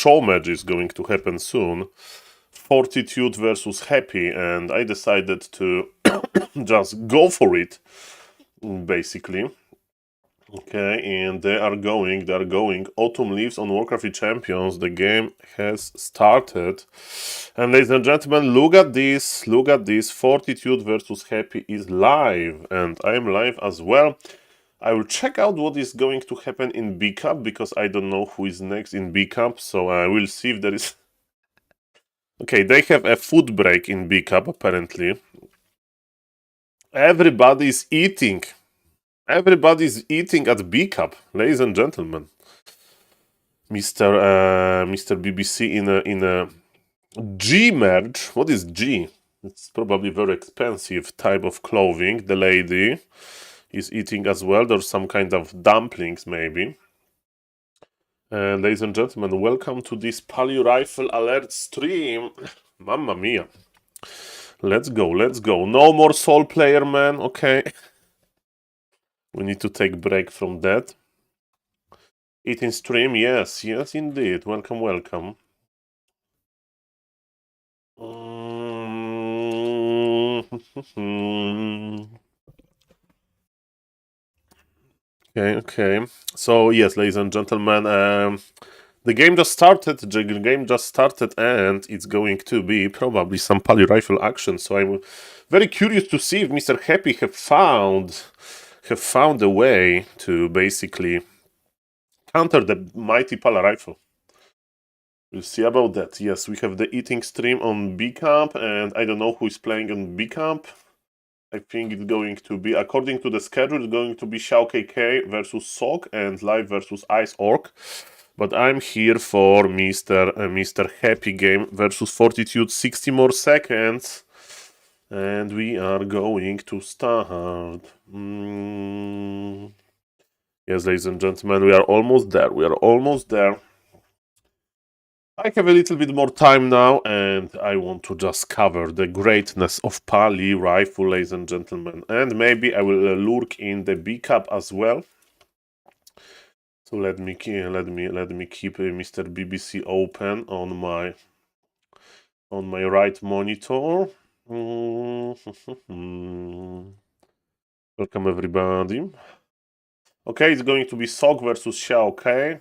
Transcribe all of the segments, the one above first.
show match is going to happen soon. Fortitude versus Happy, and I decided to just go for it, basically. Okay, and they are going. Autumn Leaves on Warcraft 3 Champions. The game has started. And ladies and gentlemen, look at this. Fortitude versus Happy is live. And I am live as well. I will check out what is going to happen in B Cup, because I don't know who is next in B Cup. So I will see if there is... Okay, they have a food break in B Cup, apparently. Everybody is eating. Everybody's eating at B Cup, ladies and gentlemen. Mr. BBC in a G merch. What is G? It's probably very expensive type of clothing. The lady is eating as well. There's some kind of dumplings, maybe. Ladies and gentlemen, welcome to this Pali Rifle Alert stream. Mamma mia. Let's go. No more SaulPlayerMan, okay. We need to take a break from that. Eating stream, yes, indeed. Welcome. Okay. So, yes, ladies and gentlemen, the game just started. And it's going to be probably some Pali Rifle action. So I'm very curious to see if Mr. Happy have found a way to basically counter the mighty Pali Rifle. We'll see about that. Yes, we have the eating stream on B Camp, and I don't know who is playing on B Camp. I think it's going to be, according to the schedule, it's going to be ShaoKK versus Sok and Live versus Ice Orc. But I'm here for Mr. Happy game versus Fortitude, 60 more seconds. And we are going to start. Yes, ladies and gentlemen, we are almost there. I have a little bit more time now, and I want to just cover the greatness of Pali Rifle, ladies and gentlemen. And maybe I will lurk in the B Cup as well. So let me keep Mr. BBC open on my right monitor. Welcome everybody. Okay, it's going to be Sok versus ShaoKai,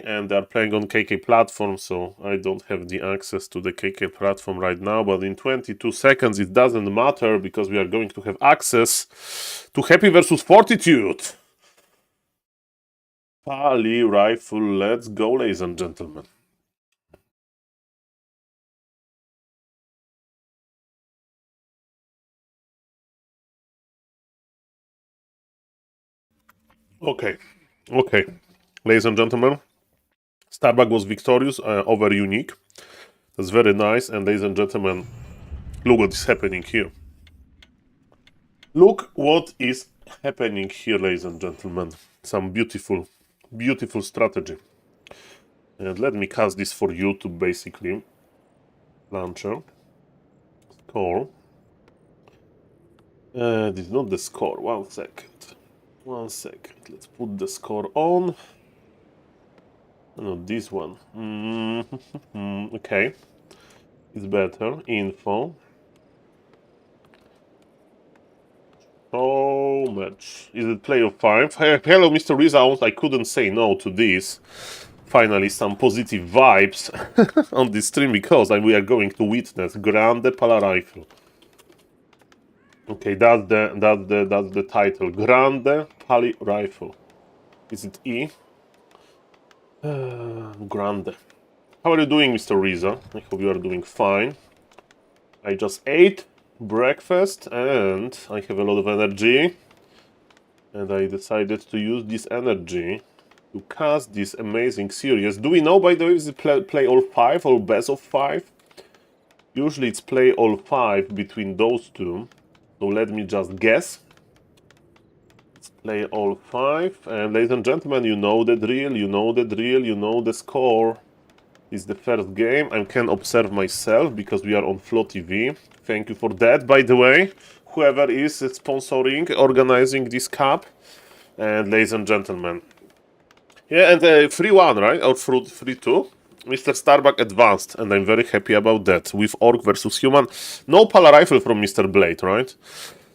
and they're playing on KK platform, so I don't have the access to the KK platform right now, but in 22 seconds it doesn't matter, because we are going to have access to Happy versus Fortitude. Pali Rifle, let's go, ladies and gentlemen. Okay. Ladies and gentlemen, Starbuck was victorious over Unique. That's very nice. And ladies and gentlemen, look what is happening here. Look what is happening here, ladies and gentlemen. Some beautiful strategy. And let me cast this for YouTube, basically. Launcher. Score. This is not the score. 1 second. Let's put the score on. No, this one. Okay. It's better. Info. So much. Is it play of 5? Hello, Mr. Results. I couldn't say no to this. Finally, some positive vibes on this stream, because we are going to witness Grande Pali Rifle. Okay, that's the title. Grande Pali Rifle. Is it E? Grande. How are you doing, Mr. Riza? I hope you are doing fine. I just ate breakfast and I have a lot of energy. And I decided to use this energy to cast this amazing series. Do we know, by the way, is it play all 5 or best of 5? Usually it's play all 5 between those two. So let me just guess. Let's play all 5. And ladies and gentlemen, you know the drill, you know the score. It's the first game. I can observe myself because we are on Flow TV. Thank you for that, by the way. Whoever is sponsoring, organizing this cup. And ladies and gentlemen, Yeah, and 3-1, right? Or 3-2. Mr. Starbuck advanced, and I'm very happy about that. With Orc versus Human. No Pala Rifle from Mr. Blade, right?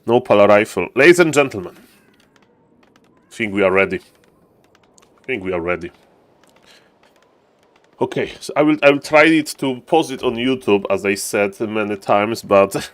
No Pala Rifle. Ladies and gentlemen, I think we are ready. Okay, so I will try it to post it on YouTube, as I said many times, but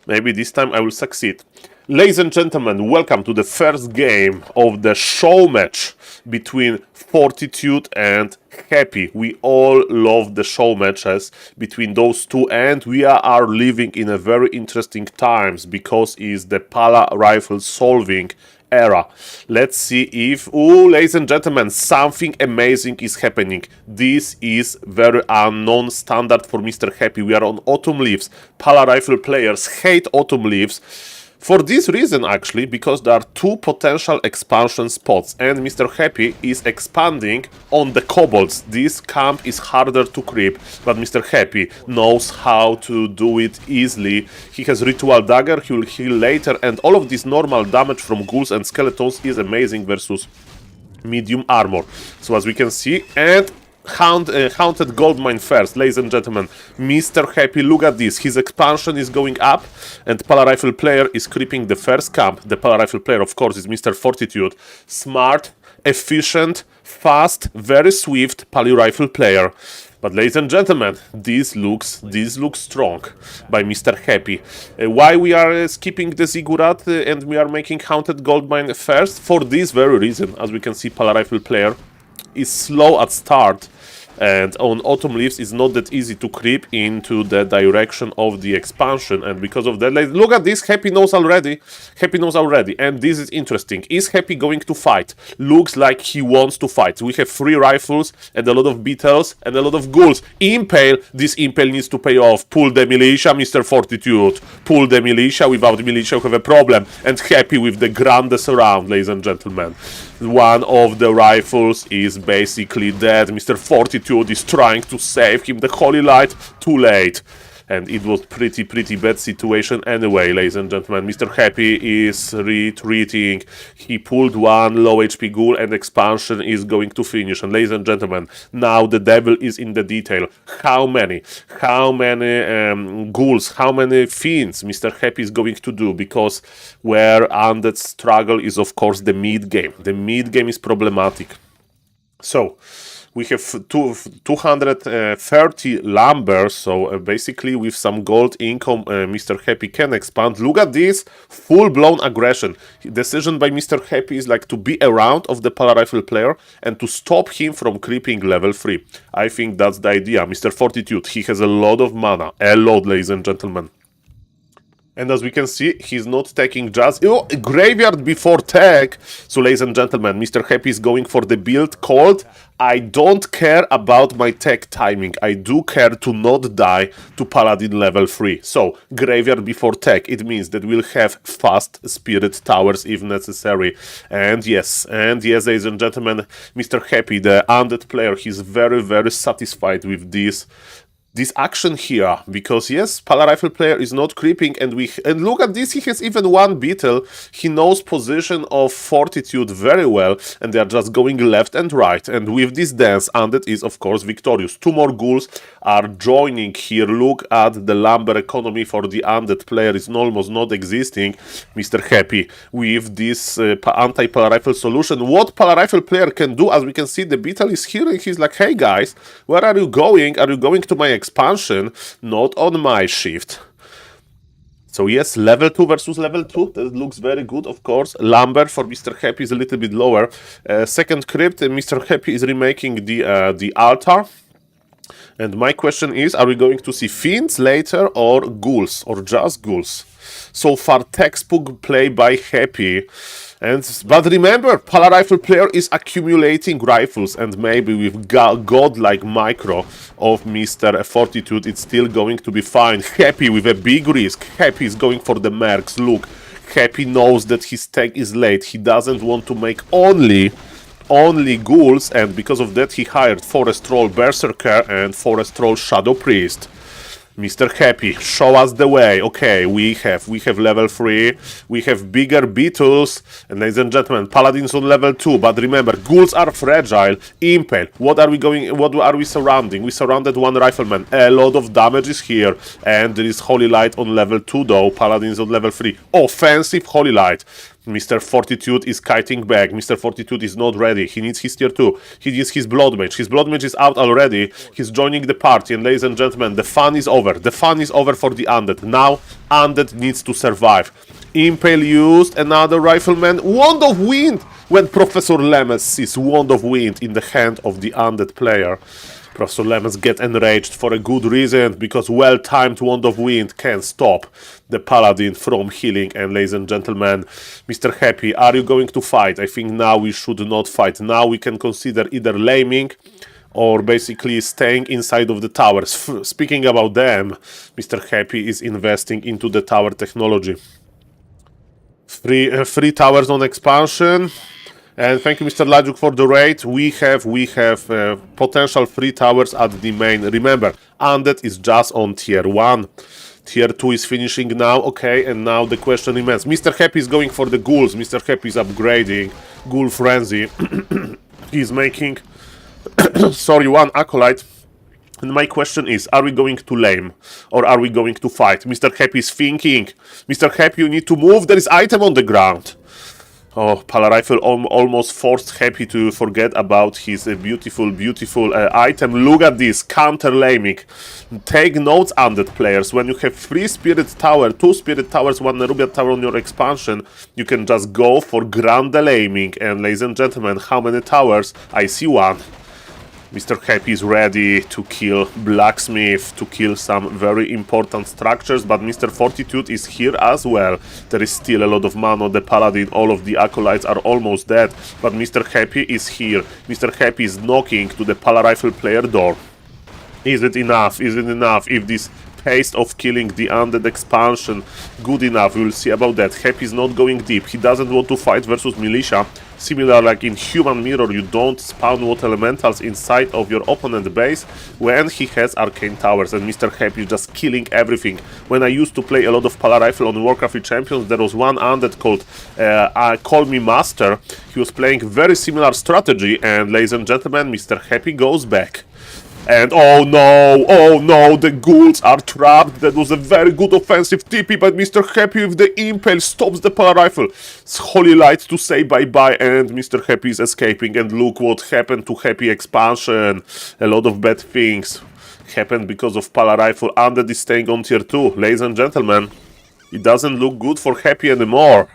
maybe this time I will succeed. Ladies and gentlemen, welcome to the first game of the show match between Fortitude and Happy. We all love the show matches between those two, and we are living in a very interesting times because it's the Pala rifle solving era. Let's see if, ladies and gentlemen, something amazing is happening. This is very unknown standard for Mr. Happy. We are on Autumn Leaves. Pala rifle players hate Autumn Leaves. For this reason, actually, because there are two potential expansion spots, and Mr. Happy is expanding on the kobolds. This camp is harder to creep, but Mr. Happy knows how to do it easily. He has Ritual Dagger, he will heal later, and all of this normal damage from ghouls and skeletons is amazing versus medium armor. So as we can see, and Haunted Goldmine first, ladies and gentlemen. Mr. Happy, look at this. His expansion is going up, and Pala Rifle player is creeping the first camp. The Pala Rifle player, of course, is Mr. Fortitude. Smart, efficient, fast, very swift Pala Rifle player. But ladies and gentlemen, this looks strong by Mr. Happy. Why we are skipping the Ziggurat and we are making Haunted Goldmine first? For this very reason. As we can see, Pala Rifle player is slow at start, and on Autumn Leaves it's not that easy to creep into the direction of the expansion, and because of that, look at this. Happy knows already, and this is interesting. Is Happy going to fight? Looks like he wants to fight. We have 3 rifles and a lot of beetles and a lot of ghouls. Impale, this Impale needs to pay off. Pull the militia, Mr. Fortitude. Pull the militia. Without militia you have a problem. And Happy with the grandest round, ladies and gentlemen. One of the rifles is basically dead. Mr. Fortitude is trying to save him. The Holy Light, too late. And it was pretty bad situation anyway, ladies and gentlemen. Mr. Happy is retreating. He pulled one low HP ghoul, and expansion is going to finish. And ladies and gentlemen, now the devil is in the detail. How many ghouls, how many fiends Mr. Happy is going to do? Because where Undead struggle is, of course, the mid game. The mid game is problematic. So we have 230 lumber, so basically with some gold income, Mr. Happy can expand. Look at this, full-blown aggression. Decision by Mr. Happy is like to be around of the Pala Rifle player and to stop him from creeping level 3. I think that's the idea. Mr. Fortitude, he has a lot of mana, a lot, ladies and gentlemen. And as we can see, he's not taking just graveyard before tech. So, ladies and gentlemen, Mr. Happy is going for the build called I don't care about my tech timing. I do care to not die to Paladin level 3. So, graveyard before tech. It means that we'll have fast spirit towers if necessary. And yes, ladies and gentlemen, Mr. Happy, the undead player, he's very satisfied with this action here, because yes, Pala Rifle player is not creeping, and look at this, he has even one beetle. He knows position of Fortitude very well, and they are just going left and right, and with this dance, Undead is of course victorious. 2 more ghouls are joining here. Look at the lumber economy for the Undead player is almost not existing. Mr. Happy with this anti-Pala Rifle solution. What Pala Rifle player can do, as we can see, the beetle is here and he's like, hey guys, where are you going? Are you going to my expansion? Not on my shift. So yes, level 2 versus level 2, that looks very good, of course. Lumber for Mr. Happy is a little bit lower. Second crypt, Mr. Happy is remaking the altar. And my question is, are we going to see fiends later or ghouls, or just ghouls? So far, textbook play by Happy. But remember, Pala Rifle player is accumulating rifles, and maybe with godlike micro of Mr. Fortitude, it's still going to be fine. Happy with a big risk. Happy is going for the mercs. Look, Happy knows that his tech is late. He doesn't want to make only ghouls, and because of that he hired Forest Troll Berserker and Forest Troll Shadow Priest. Mr. Happy, show us the way. Okay, we have level 3, we have bigger beetles, and ladies and gentlemen, paladins on level 2, but remember, ghouls are fragile. Impale, what are we surrounding? We surrounded one rifleman, a lot of damage is here, and there is Holy Light on level 2 though, paladins on level 3. Offensive Holy Light. Mr. Fortitude is kiting back. Mr. Fortitude is not ready. He needs his tier 2. He needs his Blood Mage. His Blood Mage is out already. He's joining the party. And ladies and gentlemen, the fun is over. The fun is over for the Undead. Now, Undead needs to survive. Impale used another Rifleman. Wand of Wind! When Professor Lemes sees Wand of Wind in the hand of the Undead player, Professor Lemons get enraged for a good reason, because well-timed Wand of Wind can stop the Paladin from healing. And ladies and gentlemen, Mr. Happy, are you going to fight? I think now we should not fight. Now we can consider either laming or basically staying inside of the towers. Speaking about them, Mr. Happy is investing into the tower technology. Three towers on expansion. And thank you, Mr. Lajuk, for the raid. We have potential 3 towers at the main. Remember, Undead is just on tier 1. Tier 2 is finishing now. Okay, and now the question remains. Mr. Happy is going for the ghouls. Mr. Happy is upgrading. Ghoul Frenzy. He's making, sorry, 1 Acolyte. And my question is, are we going to lame or are we going to fight? Mr. Happy is thinking. Mr. Happy, you need to move. There is item on the ground. Oh, Palarifle almost forced Happy to forget about his beautiful item. Look at this, counter-laming. Take notes, Undead players. When you have 3 Spirit Tower, 2 Spirit Towers, 1 Nerubian Tower on your expansion, you can just go for grand laming. And ladies and gentlemen, how many towers? I see 1. Mr. Happy is ready to kill Blacksmith, to kill some very important structures, but Mr. Fortitude is here as well. There is still a lot of mana on the Paladin, all of the Acolytes are almost dead, but Mr. Happy is here. Mr. Happy is knocking to the Palarifle player door. Is it enough? Is it enough? If this pace of killing the Undead expansion good enough, we will see about that. Happy is not going deep. He doesn't want to fight versus Militia. Similar like in Human Mirror, you don't spawn Water Elementals inside of your opponent base when he has Arcane Towers, and Mr. Happy is just killing everything. When I used to play a lot of Palarifle on Warcraft 3 Champions, there was one Undead called Call Me Master. He was playing very similar strategy, and ladies and gentlemen, Mr. Happy goes back. And oh no, the ghouls are trapped. That was a very good offensive TP, but Mr. Happy with the Impale stops the Palarifle. It's Holy Light to say bye-bye, and Mr. Happy is escaping. And look what happened to Happy expansion. A lot of bad things happened because of Palarifle. Undead is staying on tier 2. Ladies and gentlemen, it doesn't look good for Happy anymore.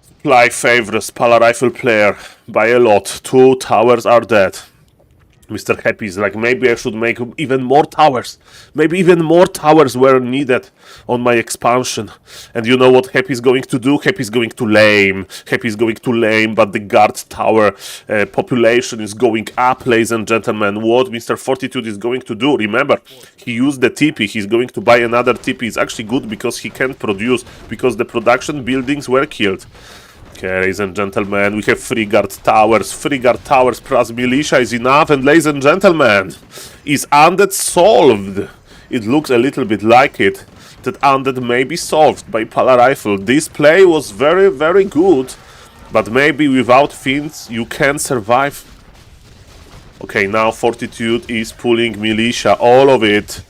Supply favors Palarifle player by a lot. 2 towers are dead. Mr. Happy is like, maybe I should make even more towers. Maybe even more towers were needed on my expansion. And you know what Happy is going to do? Happy is going to lame. Happy is going to lame, but the guard tower population is going up, ladies and gentlemen. What Mr. Fortitude is going to do? Remember, he used the TP. He's going to buy another TP. It's actually good because he can produce, because the production buildings were killed. Okay, ladies and gentlemen, we have 3 guard towers. 3 guard towers plus Militia is enough. And ladies and gentlemen, is Undead solved? It looks a little bit like it, that Undead may be solved by Palarifle. This play was very, very good, but maybe without Fiends you can survive. Okay, now Fortitude is pulling Militia, all of it.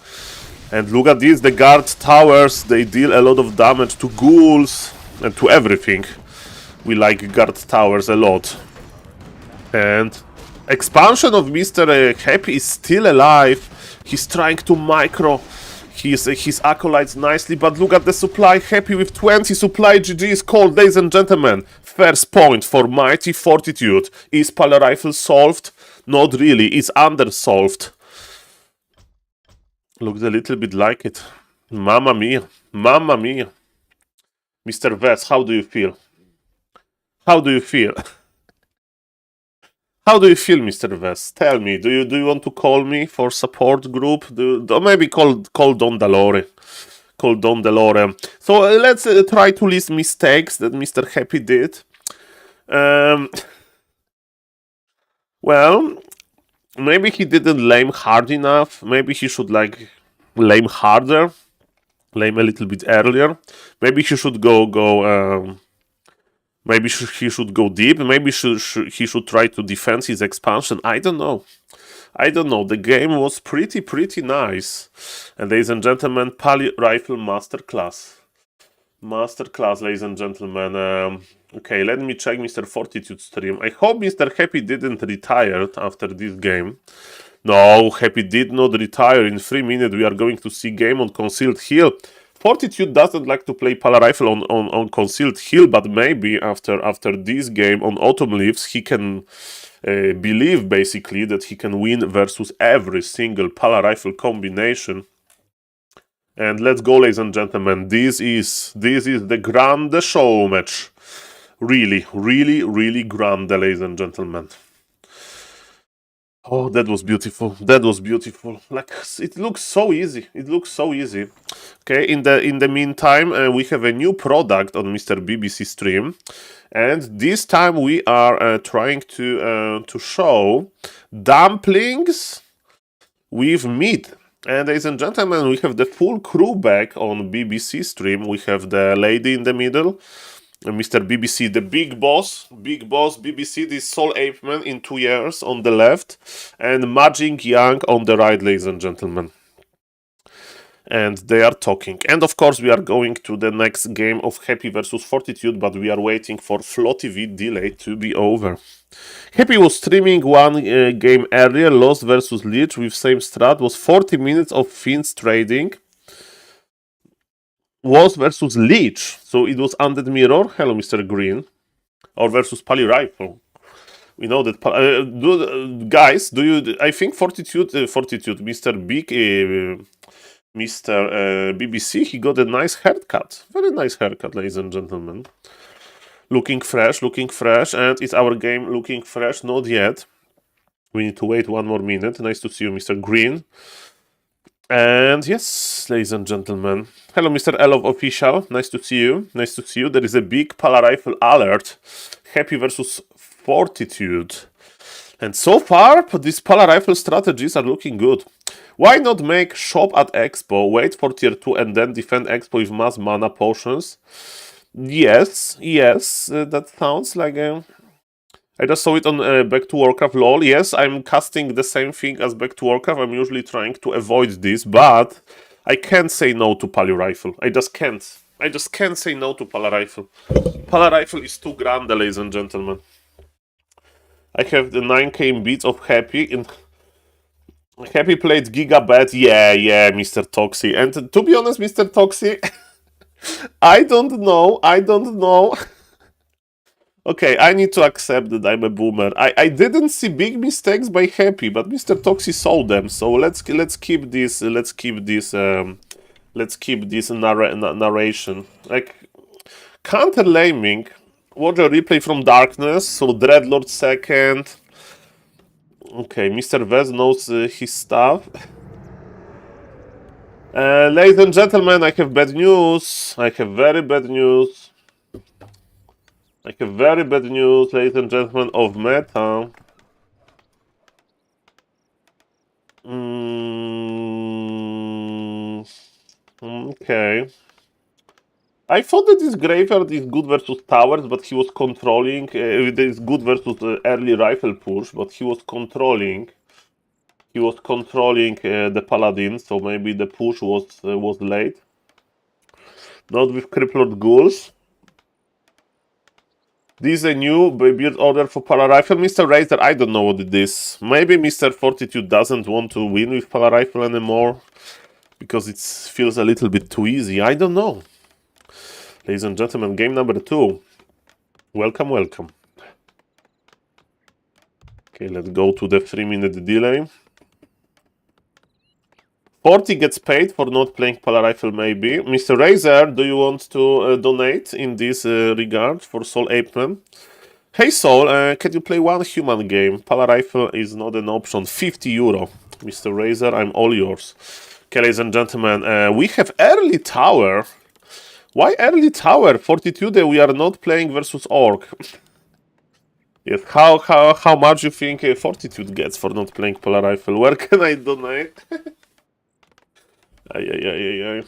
And look at this, the guard towers, they deal a lot of damage to ghouls and to everything. We like guard towers a lot. And expansion of Mr. Happy is still alive. He's trying to micro his acolytes nicely, but look at the supply. Happy with 20 supply. GG is called, ladies and gentlemen. First point for Mighty Fortitude. Is Palarifle solved? Not really. It's undersolved. Looks a little bit like it. Mamma mia. Mamma mia. Mr. Vess, how do you feel? How do you feel? How do you feel, Mr. Vess? Tell me. Do you want to call me for support group? Or maybe call Don Delore. Call Don Delore. So let's try to list mistakes that Mr. Happy did. Well, maybe he didn't lame hard enough. Maybe he should like lame harder, lame a little bit earlier. Maybe he should go. Maybe he should go deep. Maybe he should try to defend his expansion. I don't know. I don't know. The game was pretty nice. And ladies and gentlemen, Pali Rifle Masterclass. Masterclass, ladies and gentlemen. Okay, let me check Mr. Fortitude stream. I hope Mr. Happy didn't retire after this game. No, Happy did not retire. In 3 minutes, we are going to see game on Concealed Hill. Fortitude doesn't like to play Pala Rifle on Concealed Hill, but maybe after this game on Autumn Leaves, he can believe basically that he can win versus every single Pala Rifle combination. And let's go, ladies and gentlemen. This is the grande show match. Really grande, ladies and gentlemen. Oh, that was beautiful. That was beautiful. Like, it looks so easy. It looks so easy. Okay, in the meantime, we have a new product on Mr. BBC stream, and this time we are trying to show dumplings with meat. And ladies and gentlemen, we have the full crew back on BBC stream. We have the lady in the middle, Mr. BBC, the big boss BBC, this SaulApeman in 2 years on the left, and Majing Yang on the right, ladies and gentlemen. And they are talking. And of course, we are going to the next game of Happy versus Fortitude, but we are waiting for Flow TV delay to be over. Happy was streaming one game earlier, Lost versus Leech with same strat, was 40 minutes of Fins trading. Was versus Leech, so it was Undead Mirror. Hello, Mr. Green, or versus Pali Rifle. We know that guys. Do you? I think Fortitude, Mr. Big, Mr. BBC. He got a nice haircut, very nice haircut, ladies and gentlemen. Looking fresh, and is our game looking fresh? Not yet. We need to wait 1 more minute. Nice to see you, Mr. Green. And yes, ladies and gentlemen. Hello, Mr. Elov Official. Nice to see you. Nice to see you. There is a big Pala Rifle alert. Happy versus Fortitude. And so far, these Pala Rifle strategies are looking good. Why not make shop at Expo, wait for tier 2 and then defend Expo with mass mana potions? Yes, that sounds like a... I just saw it on Back to Warcraft lol. Yes, I'm casting the same thing as Back to Warcraft. I'm usually trying to avoid this, but I can't say no to Pali Rifle. I just can't. I just can't say no to Pala Rifle. Pala Rifle is too grand, ladies and gentlemen. I have the 9k beats of Happy. And Happy played Gigabet. Yeah, Mr. Toxie. And to be honest, Mr. Toxie, I don't know. Okay, I need to accept that I'm a boomer. I didn't see big mistakes by Happy, but Mr. Toxie saw them. So let's keep this narration. Like counter laming. Watch a replay from Darkness. So Dreadlord second. Okay, Mr. Vez knows his stuff. Ladies and gentlemen, I have bad news. I have very bad news. Ladies and gentlemen, of meta. Okay. I thought that this Graveyard is good versus towers, but he was controlling. It is good versus early rifle push, but he was controlling. He was controlling the Paladin, so maybe the push was late. Not with Crippled Ghouls. This is a new build order for Pala Rifle. Mr. Razor, I don't know what it is. Maybe Mr. Fortitude doesn't want to win with Pala Rifle anymore because it feels a little bit too easy. I don't know. Ladies and gentlemen, game number 2. Welcome. Okay, let's go to the 3-minute delay. 40 gets paid for not playing Pala Rifle, maybe. Mr. Razor, do you want to donate in this regard for SaulApeman? Hey Saul, can you play one human game? Pala Rifle is not an option. 50 euro. Mr. Razor, I'm all yours. Okay, ladies and gentlemen, we have early tower. Why early tower? Fortitude, we are not playing versus Orc. Yes, how much you think Fortitude gets for not playing Pala Rifle? Where can I donate? Okay,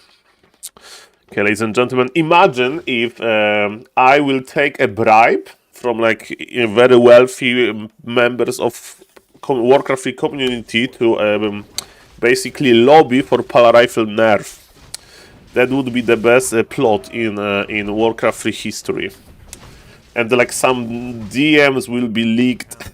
ladies and gentlemen, imagine if I will take a bribe from like very wealthy members of Warcraft 3 community to basically lobby for Polarifle nerf. That would be the best plot in Warcraft 3 history. And like some DMs will be leaked.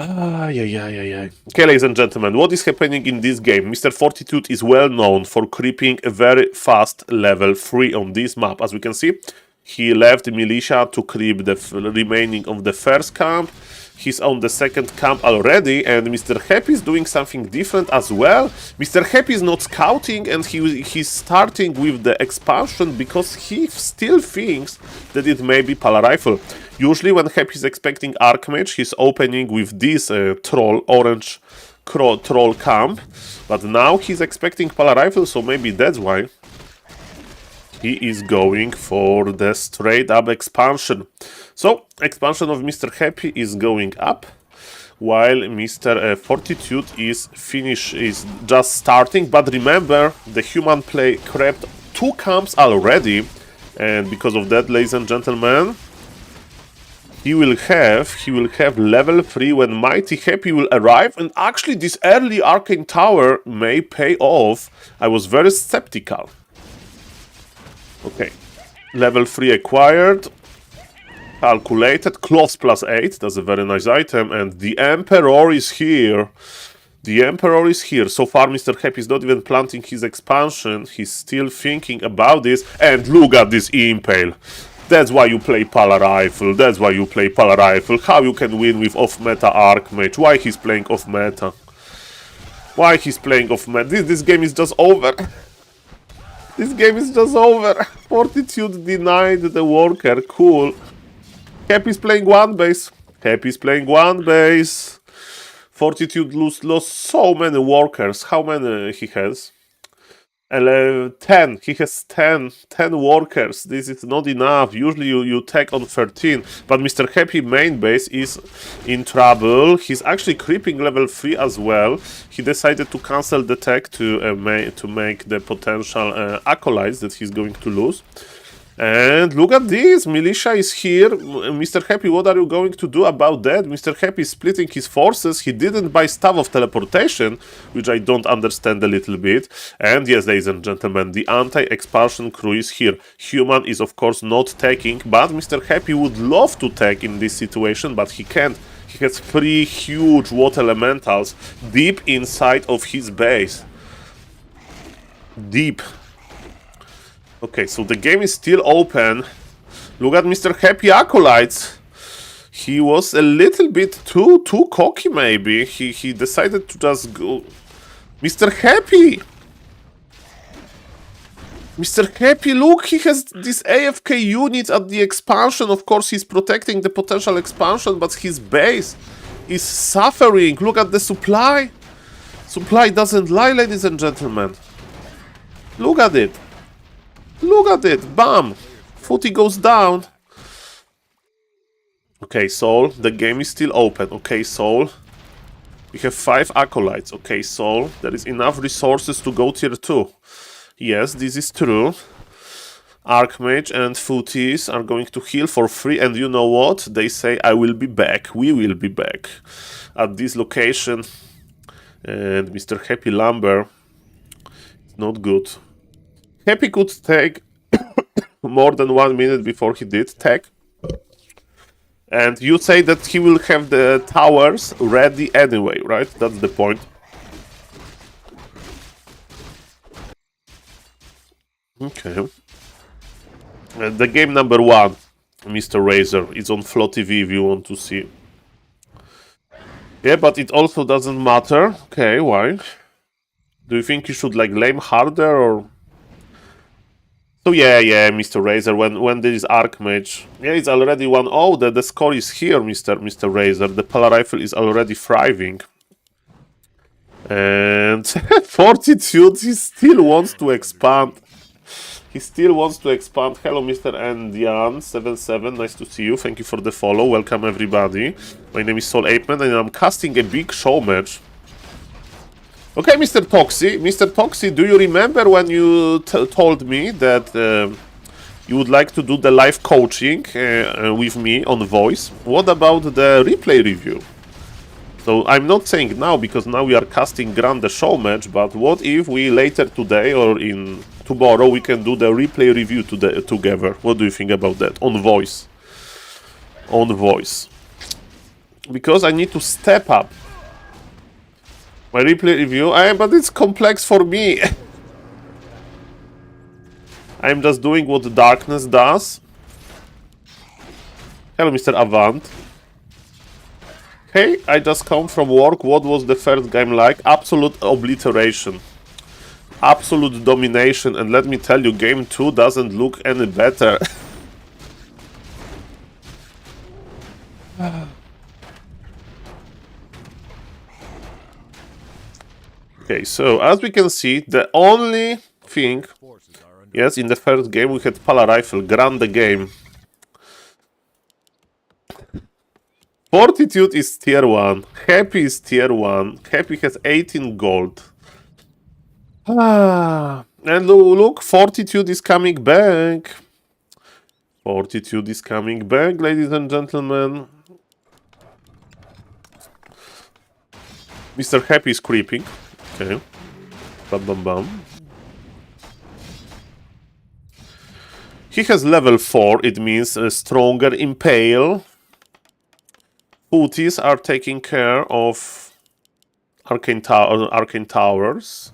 Okay, ladies and gentlemen, what is happening in this game? Mr. Fortitude is well known for creeping a very fast level 3 on this map. As we can see, he left the militia to creep the remaining of the first camp. He's on the second camp already, and Mr. Happy is doing something different as well. Mr. Happy is not scouting, and he's starting with the expansion because he still thinks that it may be Polarifle. Usually when Happy is expecting Archmage, he's opening with this orange troll camp. But now he's expecting Polarifle, so maybe that's why he is going for the straight up expansion. So, expansion of Mr. Happy is going up, while Mr. Fortitude is just starting. But remember, the human play crept 2 camps already, and because of that, ladies and gentlemen, he will have level 3 when Mighty Happy will arrive, and actually this early Arcane Tower may pay off. I was very skeptical. Okay, level 3 acquired, calculated, cloth +8, that's a very nice item, and the Emperor is here. The Emperor is here. So far, Mr. Happy is not even planting his expansion, he's still thinking about this, and look at this Impale. That's why you play Polarifle, that's why you play Polarifle. How you can win with off-meta Archmage, why he's playing off-meta. Why he's playing off-meta, this game is just over. This game is just over. Fortitude denied the worker, cool. Happy's playing one base. Happy's playing one base. Fortitude lost so many workers, how many he has? 10. He has 10 workers. This is not enough. Usually you take on 13. But Mr. Happy main base is in trouble. He's actually creeping level 3 as well. He decided to cancel the tech to make the potential acolytes that he's going to lose. And look at this, militia is here. Mr. Happy, what are you going to do about that? Mr. Happy is splitting his forces. He didn't buy Staff of Teleportation, which I don't understand a little bit. And yes, ladies and gentlemen, the anti-expulsion crew is here. Human is of course not taking, but Mr. Happy would love to take in this situation, but he can't. He has 3 huge water elementals deep inside of his base. Deep. Okay, so the game is still open. Look at Mr. Happy Acolytes. He was a little bit too cocky, maybe. He decided to just go. Mr. Happy! Mr. Happy, look, he has this AFK unit at the expansion. Of course, he's protecting the potential expansion, but his base is suffering. Look at the supply. Supply doesn't lie, ladies and gentlemen. Look at it. Look at it, bam! Footy goes down. Okay, Saul, the game is still open. Okay, Saul. We have 5 acolytes. Okay, Saul, there is enough resources to go tier 2. Yes, this is true. Archmage and Footies are going to heal for free, and you know what? They say, I will be back. We will be back at this location. And Mr. Happy Lumber, it's not good. Happy could take more than 1 minute before he did tech. And you say that he will have the towers ready anyway, right? That's the point. Okay. And the game number 1, Mr. Razor, is on Flow TV if you want to see. Yeah, but it also doesn't matter. Okay, why? Do you think you should like lame harder or... So yeah, Mr. Razor, when there is Archmage, yeah, it's already 1-0, the score is here, Mr. Razor, the Polarifle is already thriving. And Fortitude, he still wants to expand. He still wants to expand. Hello, Mr. Andian77, nice to see you, thank you for the follow, welcome everybody. My name is SaulPlayerMan and I'm casting a big show match. Okay, Mr. Toxy. Mr. Toxy, do you remember when you told me that you would like to do the live coaching with me on voice? What about the replay review? So I'm not saying now, because now we are casting Grande Show match, but what if we later today or in tomorrow we can do the replay review together? What do you think about that? On voice. On voice. Because I need to step up my replay review, but it's complex for me. I'm just doing what darkness does. Hello, Mr. Avant. Hey, I just come from work. What was the first game like? Absolute obliteration. Absolute domination. And let me tell you, game 2 doesn't look any better. Okay, so as we can see, the only thing... Yes, in the first game we had Pala Rifle, grande game. Fortitude is tier 1, Happy is tier 1, Happy has 18 gold. And look, Fortitude is coming back. Fortitude is coming back, ladies and gentlemen. Mr. Happy is creeping. Okay. Bam bam bam. He has level 4, it means a stronger Impale. Booties are taking care of Arcane Towers.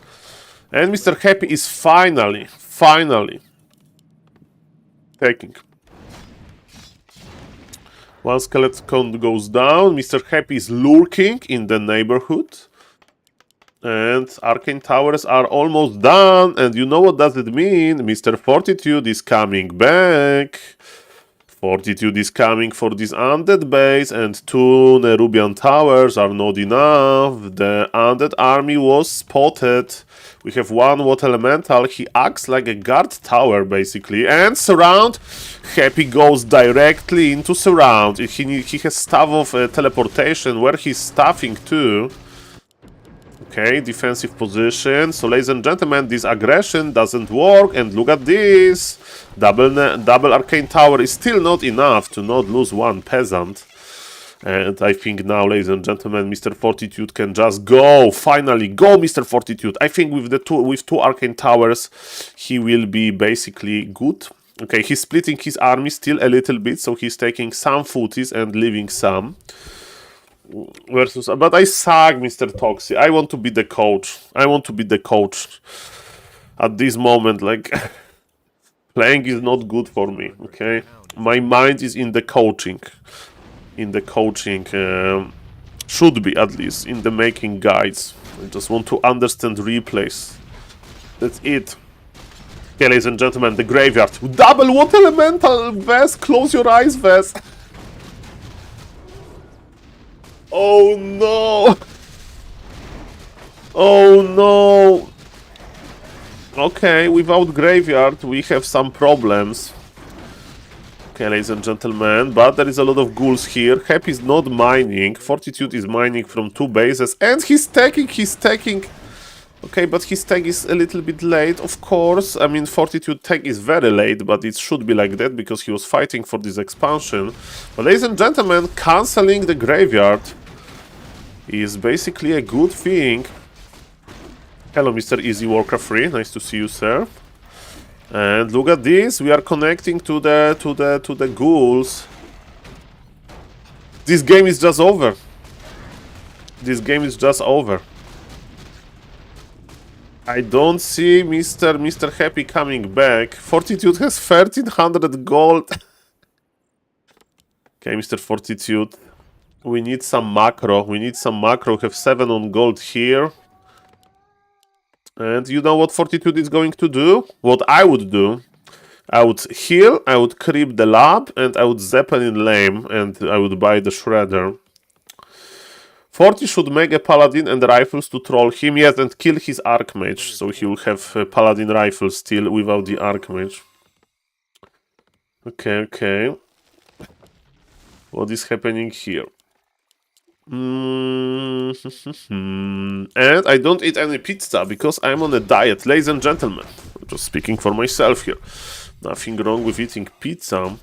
And Mr. Happy is finally taking. One skeleton goes down, Mr. Happy is lurking in the neighborhood. And Arcane Towers are almost done. And you know what does it mean? Mr. Fortitude is coming back. Fortitude is coming for this undead base, and 2 Nerubian towers are not enough. The undead army was spotted. We have 1 water elemental. He acts like a guard tower, basically. And surround. Happy goes directly into surround. He has staff of teleportation, where he's staffing to. Okay, defensive position. So, ladies and gentlemen, this aggression doesn't work. And look at this. Double Arcane Tower is still not enough to not lose 1 peasant. And I think now, ladies and gentlemen, Mr. Fortitude can just go. Finally, go, Mr. Fortitude. I think with two Arcane Towers, he will be basically good. Okay, he's splitting his army still a little bit. So he's taking some footies and leaving some. But I suck, Mr. Toxy. I want to be the coach. I want to be the coach. At this moment, like, playing is not good for me, okay? My mind is in the coaching. In the coaching, should be at least, in the making guides. I just want to understand replays. That's it. Okay, ladies and gentlemen, the graveyard. Double water elemental, Vess. Close your eyes, Vess. Oh no! Oh no! Okay, without graveyard we have some problems. Okay, ladies and gentlemen, but there is a lot of ghouls here. Happy is not mining. Fortitude is mining from 2 bases. And he's taking. Okay, but his tag is a little bit late, of course. I mean, Fortitude tag is very late, but it should be like that because he was fighting for this expansion. But ladies and gentlemen, cancelling the graveyard is basically a good thing. Hello, Mr. Easy Warcraft 3. Nice to see you, sir. And look at this. We are connecting to the ghouls. This game is just over. This game is just over. I don't see Mr. Happy coming back. Fortitude has 1300 gold. Okay, Mr. Fortitude. We need some macro. We have 7 on gold here. And you know what Fortitude is going to do? What I would do? I would heal, I would creep the lab, and I would Zeppelin Lame, and I would buy the Shredder. Forty should make a Paladin and rifles to troll him, yes, and kill his Archmage. So he will have Paladin rifles still without the Archmage. Okay. What is happening here? And I don't eat any pizza because I'm on a diet, ladies and gentlemen. I'm just speaking for myself here. Nothing wrong with eating pizza.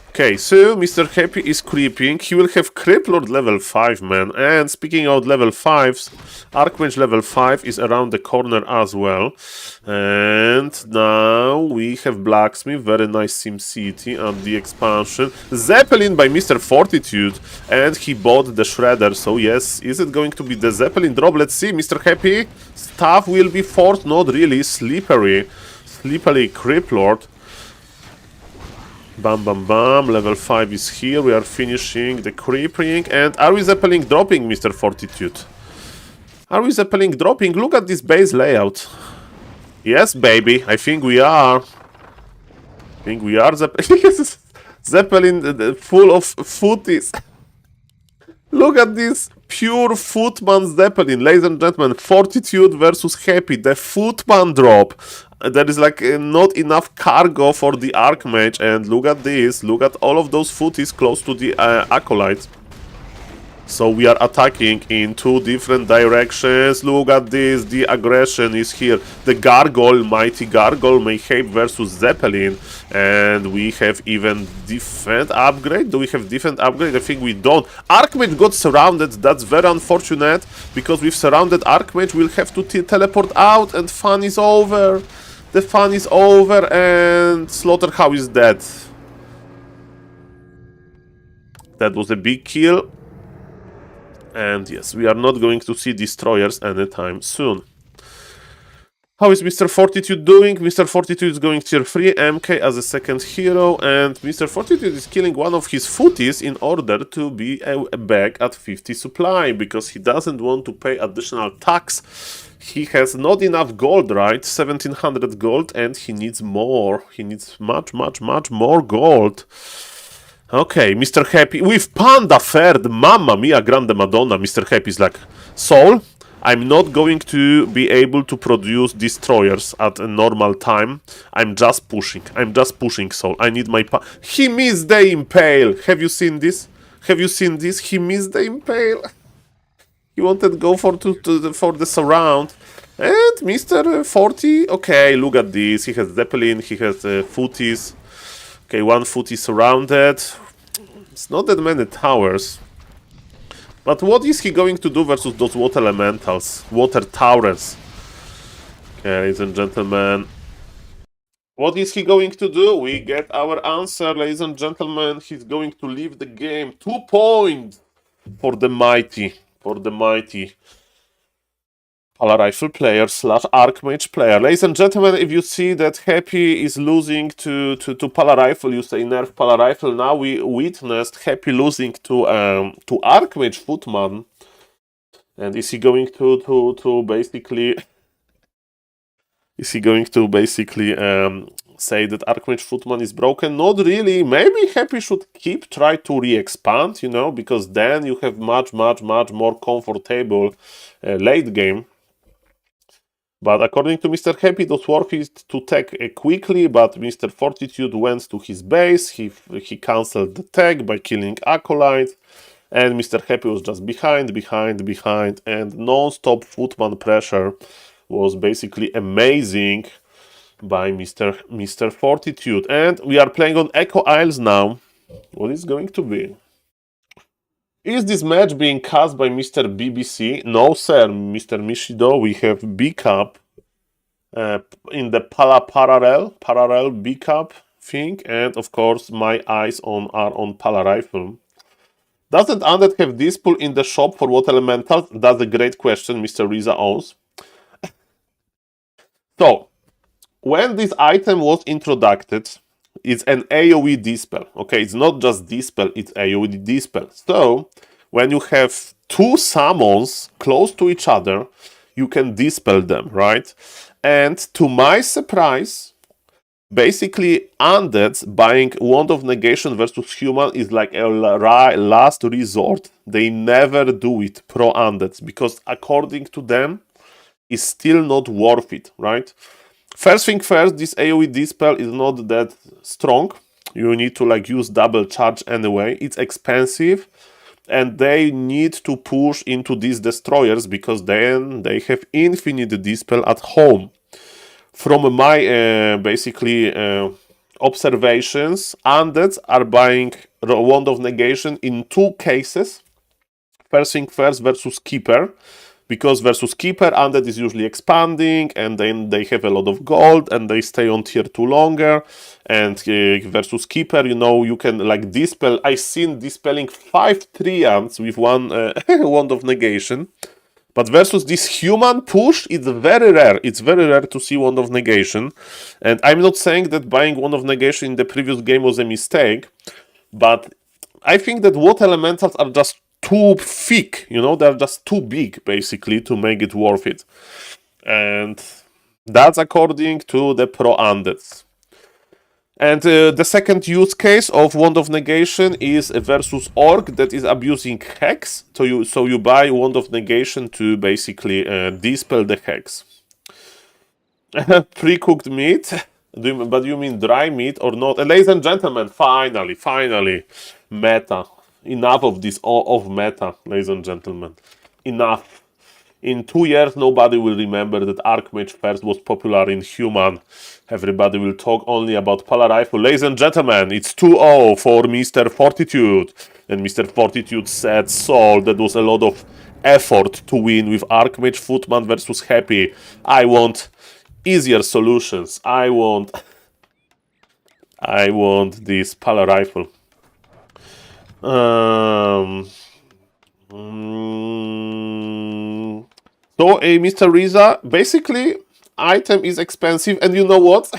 Okay, so Mr. Happy is creeping. He will have Criplord level 5, man. And speaking of level 5s, Archmage level 5 is around the corner as well. And now we have Blacksmith, very nice SimCity and the expansion. Zeppelin by Mr. Fortitude, and he bought the Shredder. So yes, is it going to be the Zeppelin drop? Let's see, Mr. Happy. Stuff will be forced, not really. Slippery Criplord. Bam, bam, bam. Level 5 is here. We are finishing the creeping. And are we Zeppelin dropping, Mr. Fortitude? Are we Zeppelin dropping? Look at this base layout. Yes, baby. I think we are. Zeppelin full of footies. Look at this pure Footman Zeppelin. Ladies and gentlemen, Fortitude versus Happy. The Footman drop. There is like not enough cargo for the Archmage, and look at this, look at all of those footies close to the Acolytes. So we are attacking in two different directions. Look at this, the aggression is here. The Gargoyle, Mighty Gargoyle, Mayhape versus Zeppelin. And we have even defend upgrade. Do we have defend upgrade? I think we don't. Archmage got surrounded, that's very unfortunate. Because with surrounded Archmage, we'll have to teleport out and fun is over. The fun is over and Slaughterhouse is dead. That was a big kill. And yes, we are not going to see destroyers anytime soon. How is Mr. Fortitude doing? Mr. Fortitude is going tier 3, MK as a second hero, and Mr. Fortitude is killing one of his footies in order to be back at 50 supply, because he doesn't want to pay additional tax. He has not enough gold, right? 1700 gold, and he needs more. He needs much more gold. Okay, Mr. Happy, with Panda third, Mamma Mia, Grande Madonna, Mr. Happy is like, Saul, I'm not going to be able to produce destroyers at a normal time. I'm just pushing, Saul. I need my He missed the impale. Have you seen this? He missed the impale. He wanted to go for the surround. And Mr. 40, okay, look at this. He has Zeppelin, he has footies. Okay, one footie surrounded. It's not that many towers. But what is he going to do versus those water elementals? Water towers. Okay, ladies and gentlemen. What is he going to do? We get our answer, ladies and gentlemen. He's going to leave the game. 2 points for the mighty. Pala Rifle player / Archmage player. Ladies and gentlemen, if you see that Happy is losing to Pala Rifle, you say nerf Pala Rifle. Now we witnessed Happy losing to Archmage Footman. And is he going to basically... Is he going to basically say that Archmage Footman is broken? Not really. Maybe Happy should try to re-expand, you know, because then you have much more comfortable late game. But according to Mr. Happy, it was worth it to take quickly, but Mr. Fortitude went to his base, he cancelled the tag by killing Acolyte, and Mr. Happy was just behind, and non-stop Footman pressure was basically amazing by Mr. Fortitude. And we are playing on Echo Isles now. What is going to be? Is this match being cast by Mr. BBC? No, sir, Mr. Mishido. We have B Cup in the parallel B Cup thing, and of course my eyes are on Pala Rifle. Doesn't Undead have this pool in the shop for water elementals? That's a great question, Mr. Riza owns. So, when this item was introduced, it's an AoE dispel. Okay, it's not just dispel, it's AoE dispel. So, when you have two summons close to each other, you can dispel them, right? And to my surprise, basically Undeads buying Wand of Negation versus Human is like a last resort. They never do it, pro Undeads, because according to them, it's still not worth it, right? First thing first, this AoE dispel is not that strong. You need to like use double charge anyway. It's expensive. and they need to push into these destroyers because then they have infinite dispel at home. From my basically observations, undeads are buying Wand of Negation in 2 cases. First thing first, versus Keeper, because versus Keeper, undead is usually expanding, and then they have a lot of gold, and they stay on tier 2 longer. And versus Keeper, you know, you can like dispel. I've seen dispelling 5 treants with 1 Wand of Negation. But versus this human push, it's very rare. It's very rare to see Wand of Negation. And I'm not saying that buying Wand of Negation in the previous game was a mistake, but I think that water elementals are just too thick, you know, they're just too big, basically, to make it worth it. And that's according to the pro undeads. And the second use case of Wand of Negation is versus Orc that is abusing Hex. So you buy Wand of Negation to basically dispel the Hex. Pre-cooked meat? But you mean dry meat or not? And ladies and gentlemen, finally, meta. Enough of this of meta, ladies and gentlemen. Enough. In 2 years, nobody will remember that Archmage first was popular in human. Everybody will talk only about Polar Rifle. Ladies and gentlemen, it's 2-0 for Mr. Fortitude. And Mr. Fortitude said, Saul, that was a lot of effort to win with Archmage Footman versus Happy. I want easier solutions. I want this Polar Rifle. So, Mr. Riza, basically, item is expensive, and you know what?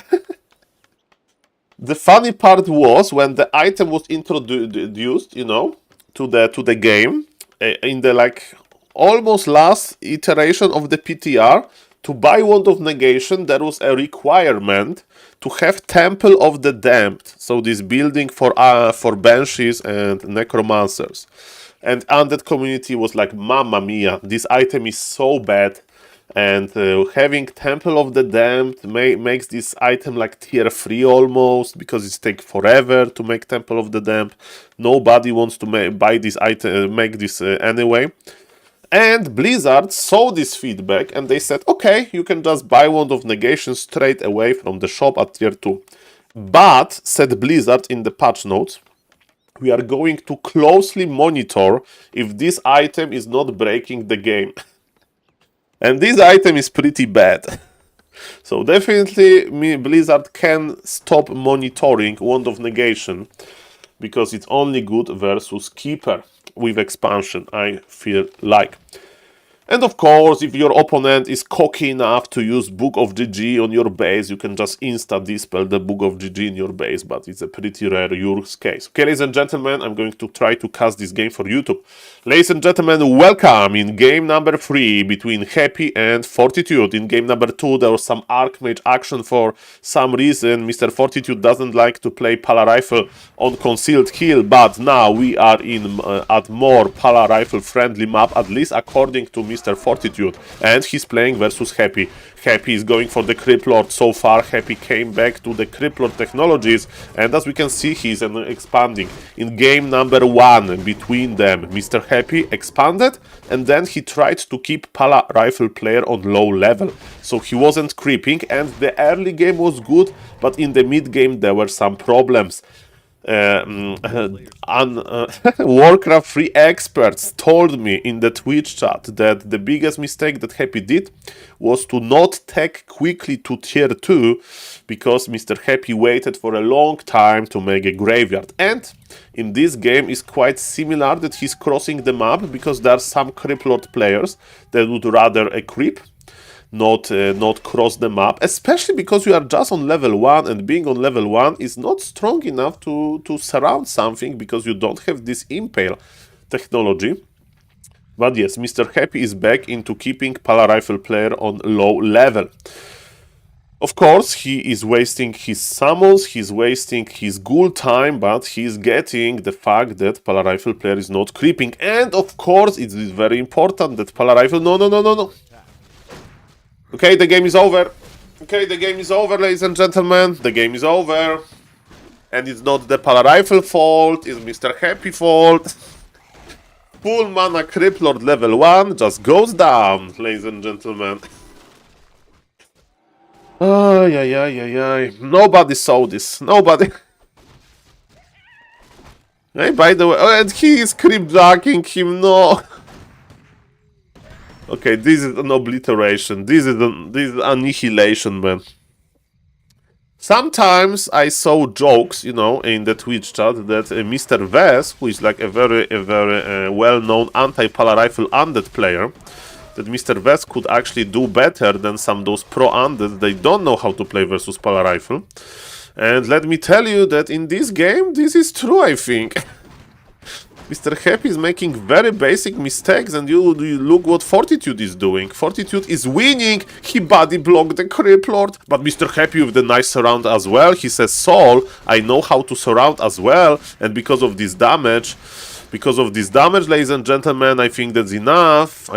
The funny part was when the item was introduced, you know, to the game in the like almost last iteration of the PTR. To buy Wand of Negation, there was a requirement to have Temple of the Damned, so this building for Banshees and Necromancers. And undead community was like, Mamma mia, this item is so bad. And having Temple of the Damned makes this item like tier 3 almost, because it takes forever to make Temple of the Damned. Nobody wants to buy this item, make this anyway. And Blizzard saw this feedback and they said, okay, you can just buy Wand of Negation straight away from the shop at tier 2. But, said Blizzard in the patch notes, we are going to closely monitor if this item is not breaking the game. And this item is pretty bad. So definitely Blizzard can stop monitoring Wand of Negation, because it's only good versus Keeper with expansion, I feel like. And of course, if your opponent is cocky enough to use Book of GG on your base, you can just insta-dispel the Book of GG in your base, but it's a pretty rare use case. Okay, ladies and gentlemen, I'm going to try to cast this game for YouTube. Ladies and gentlemen, welcome in game number 3 between Happy and Fortitude. In game number 2, there was some Archmage action for some reason. Mr. Fortitude doesn't like to play Polar Rifle on Concealed Kill, but now we are in at more Polar Rifle friendly map, at least according to Mr. Fortitude, and he's playing versus Happy. Happy is going for the Crypt Lord. So far, Happy came back to the Crypt Lord technologies, and as we can see, he's expanding. In game number 1 between them, Mr. Happy expanded, and then he tried to keep Polar Rifle player on low level, so he wasn't creeping, and the early game was good, but in the mid game there were some problems. Warcraft 3 experts told me in the Twitch chat that the biggest mistake that Happy did was to not tech quickly to tier 2, because Mr. Happy waited for a long time to make a graveyard. And in this game is quite similar that he's crossing the map, because there are some Crypt Lord players that would rather a creep, not cross the map, especially because you are just on level 1, and being on level 1 is not strong enough to surround something, because you don't have this impale technology. But yes, Mr. Happy is back into keeping Polar Rifle player on low level. Of course, he is wasting his summons, he's wasting his ghoul time, but he's getting the fact that Polar Rifle player is not creeping. And of course, it is very important that Polar Rifle... No. Okay, the game is over. Okay, the game is over, ladies and gentlemen. The game is over. And it's not the Polar Rifle fault, it's Mr. Happy fault. full mana Crypt Lord level 1 just goes down, ladies and gentlemen. Ay. Nobody saw this. Nobody. Hey, by the way, oh, and he is creepjacking him. No. Okay, this is an obliteration. This is annihilation, man. Sometimes I saw jokes, you know, in the Twitch chat that Mr. Vez, who is like a very well-known anti-Pala Rifle undead player, that Mr. Vez could actually do better than some of those pro undead. They don't know how to play versus Pala Rifle. And let me tell you that in this game, this is true, I think. Mr. Happy is making very basic mistakes, and you look what Fortitude is doing. Fortitude is winning. He body blocked the Crypt Lord, but Mr. Happy with the nice surround as well. He says, Saul, I know how to surround as well, and because of this damage, ladies and gentlemen, I think that's enough.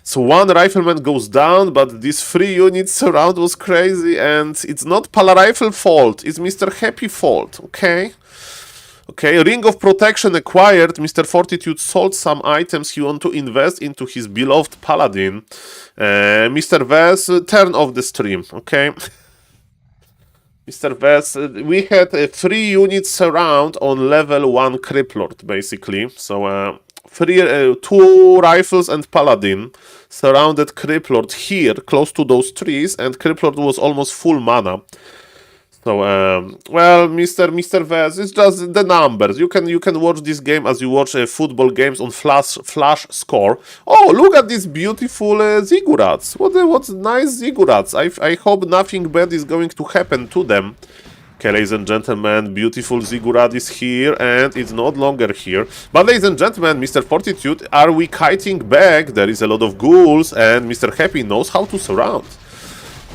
So one rifleman goes down, but this 3 units surround was crazy, and it's not Pala Rifle fault, it's Mr. Happy fault, okay? Okay, Ring of Protection acquired. Mr. Fortitude sold some items he want to invest into his beloved Paladin. Mr. Vez, turn off the stream, okay? Mr. Vez, we had a 3 units surround on level 1 Crypt Lord, basically. So, 2 rifles and Paladin surrounded Crypt Lord here, close to those trees, and Crypt Lord was almost full mana. So, well, Mr. Vez, it's just the numbers. You can watch this game as you watch football games on flash score. Oh, look at these beautiful Ziggurats. What nice Ziggurats. I hope nothing bad is going to happen to them. Okay, ladies and gentlemen, beautiful Ziggurat is here, and it's not longer here. But, ladies and gentlemen, Mr. Fortitude, are we kiting back? There is a lot of ghouls, and Mr. Happy knows how to surround.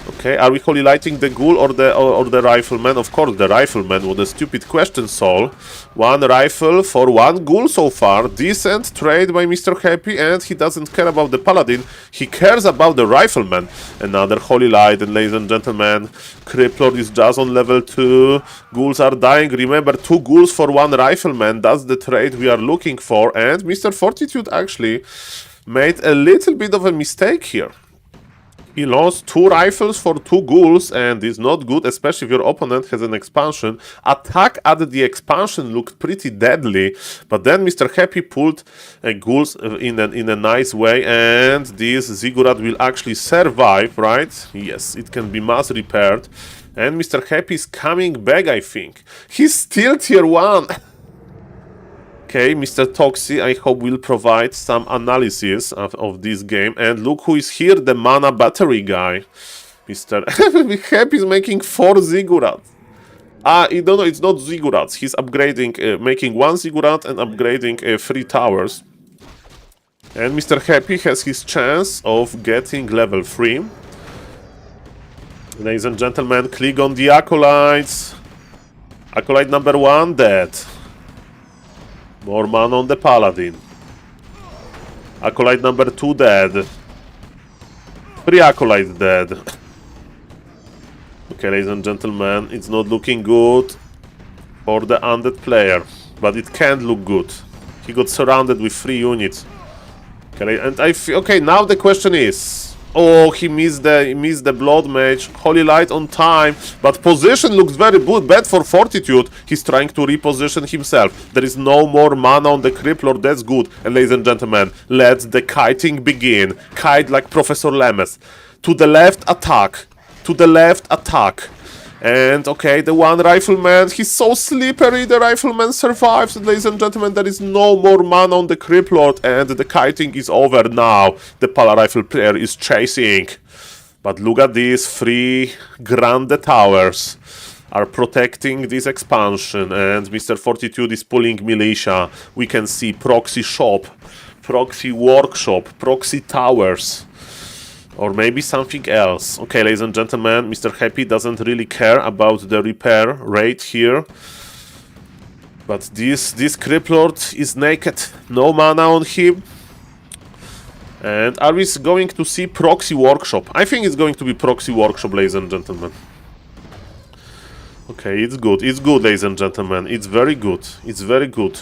Okay, are we holy lighting the ghoul or the rifleman? Of course, the rifleman. What a stupid question, Saul. 1 rifle for 1 ghoul so far. Decent trade by Mr. Happy, and he doesn't care about the paladin. He cares about the rifleman. Another holy light, and ladies and gentlemen, Crypt Lord is just on level 2. Ghouls are dying. Remember, 2 ghouls for 1 rifleman. That's the trade we are looking for. And Mr. Fortitude actually made a little bit of a mistake here. He lost 2 rifles for 2 ghouls, and it's not good, especially if your opponent has an expansion. Attack at the expansion looked pretty deadly, but then Mr. Happy pulled ghouls in a nice way, and this Ziggurat will actually survive, right? Yes, it can be mass repaired, and Mr. Happy is coming back, I think. He's still tier 1. Okay, Mr. Toxi, I hope will provide some analysis of this game. And look who is here, the mana battery guy. Mr. Happy is making 4 Ziggurats. No, it's not Ziggurats. He's upgrading, making 1 Ziggurat and upgrading 3 towers. And Mr. Happy has his chance of getting level 3. Ladies and gentlemen, click on the Acolytes. Acolyte number 1, dead. More mana on the Paladin. Acolyte number 2 dead. 3 Acolytes dead. Okay, ladies and gentlemen, it's not looking good for the undead player. But it can look good. He got surrounded with 3 units. Okay, and okay, now the question is... Oh, he missed the Blood Mage. Holy Light on time. But position looks very bad for Fortitude. He's trying to reposition himself. There is no more mana on the Crypt Lord. That's good. And ladies and gentlemen, let the kiting begin. Kite like Professor Lemes. To the left, attack. To the left, attack. And, okay, the 1 rifleman, he's so slippery, the rifleman survives. And, ladies and gentlemen, there is no more mana on the Crypt Lord, and the kiting is over now. The Pala Rifle player is chasing. But look at these 3 Grande Towers are protecting this expansion, and Mr. Fortitude is pulling militia. We can see proxy shop, proxy workshop, proxy towers. Or maybe something else. Okay, ladies and gentlemen, Mr. Happy doesn't really care about the repair rate here. But this Crypt Lord is naked. No mana on him. And are we going to see Proxy Workshop? I think it's going to be Proxy Workshop, ladies and gentlemen. Okay, it's good. It's good, ladies and gentlemen. It's very good. It's very good.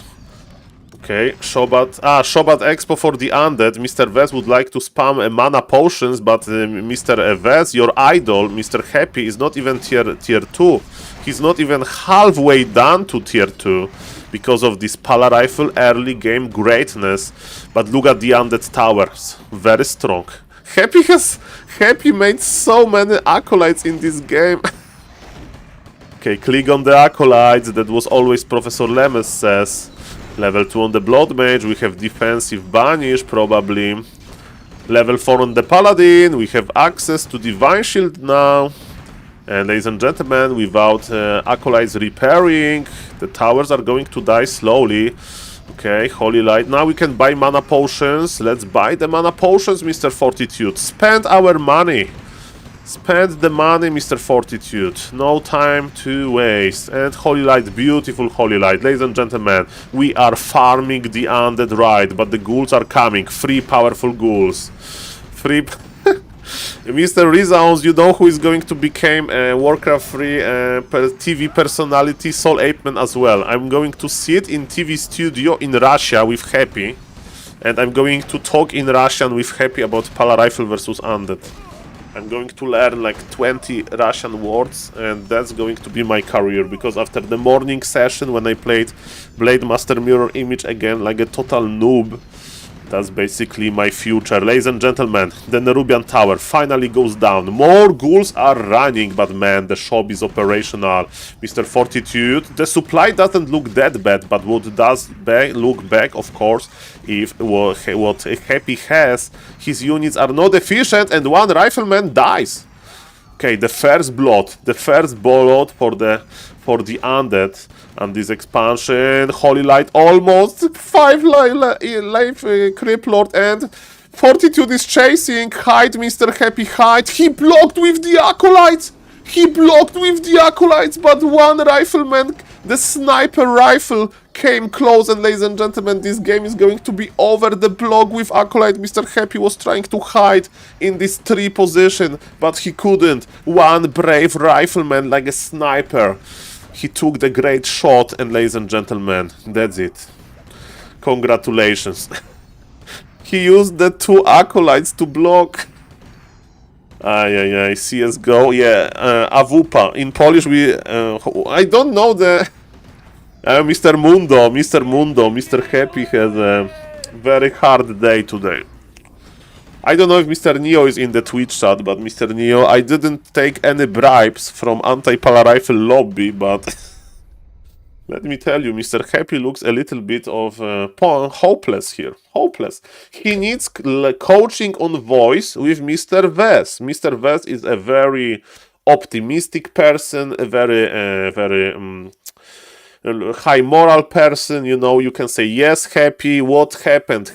Okay, Shobat Expo for the Undead. Mr. Vez would like to spam mana potions, but Mr. Vez, your idol, Mr. Happy, is not even tier 2. He's not even halfway done to tier 2 because of this Pala Rifle early game greatness. But look at the Undead Towers. Very strong. Happy made so many acolytes in this game. Okay, click on the acolytes. That was always Professor Lemes says. Level 2 on the Blood Mage, we have Defensive Banish, probably. Level 4 on the Paladin, we have access to Divine Shield now. And ladies and gentlemen, without Acolytes repairing, the towers are going to die slowly. Okay, Holy Light. Now we can buy mana potions. Let's buy the mana potions, Mr. Fortitude. Spend our money. Spend the money, Mr. Fortitude. No time to waste. And Holy Light, beautiful Holy Light. Ladies and gentlemen, we are farming the undead right, but the ghouls are coming. 3 powerful ghouls. 3... Mr. Rezounds, you know who is going to become a Warcraft 3 TV personality? SaulApeman as well. I'm going to sit in TV studio in Russia with Happy. And I'm going to talk in Russian with Happy about Pala Rifle versus Undead. I'm going to learn like 20 Russian words, and that's going to be my career, because after the morning session when I played Blade Master Mirror Image again like a total noob, that's basically my future. Ladies and gentlemen, the Nerubian Tower finally goes down. More ghouls are running, but man, the shop is operational. Mr. Fortitude, the supply doesn't look that bad, but what does look back, of course, if what Happy has, his units are not efficient and one rifleman dies. Okay, the first blood for the undead. And this expansion, Holy Light almost 5 life Creep Lord, and Fortitude is chasing. Hide, Mr. Happy, hide. He blocked with the acolytes. But one rifleman, the sniper rifle, came close. And ladies and gentlemen, this game is going to be over. The block with acolyte. Mr. Happy was trying to hide in this 3 position, but he couldn't. One brave rifleman like a sniper. He took the great shot, and ladies and gentlemen, that's it. Congratulations. He used the 2 acolytes to block. CSGO, yeah, AWP. In Polish, I don't know the... Mr. Mr. Happy has a very hard day today. I don't know if Mr. Neo is in the Twitch chat, but Mr. Neo, I didn't take any bribes from anti-Pala Rifle lobby, but let me tell you, Mr. Happy looks a little bit of hopeless here. Hopeless. He needs coaching on voice with Mr. Vez. Mr. Vez is a very optimistic person, a very high moral person. You know, you can say, yes, Happy, what happened,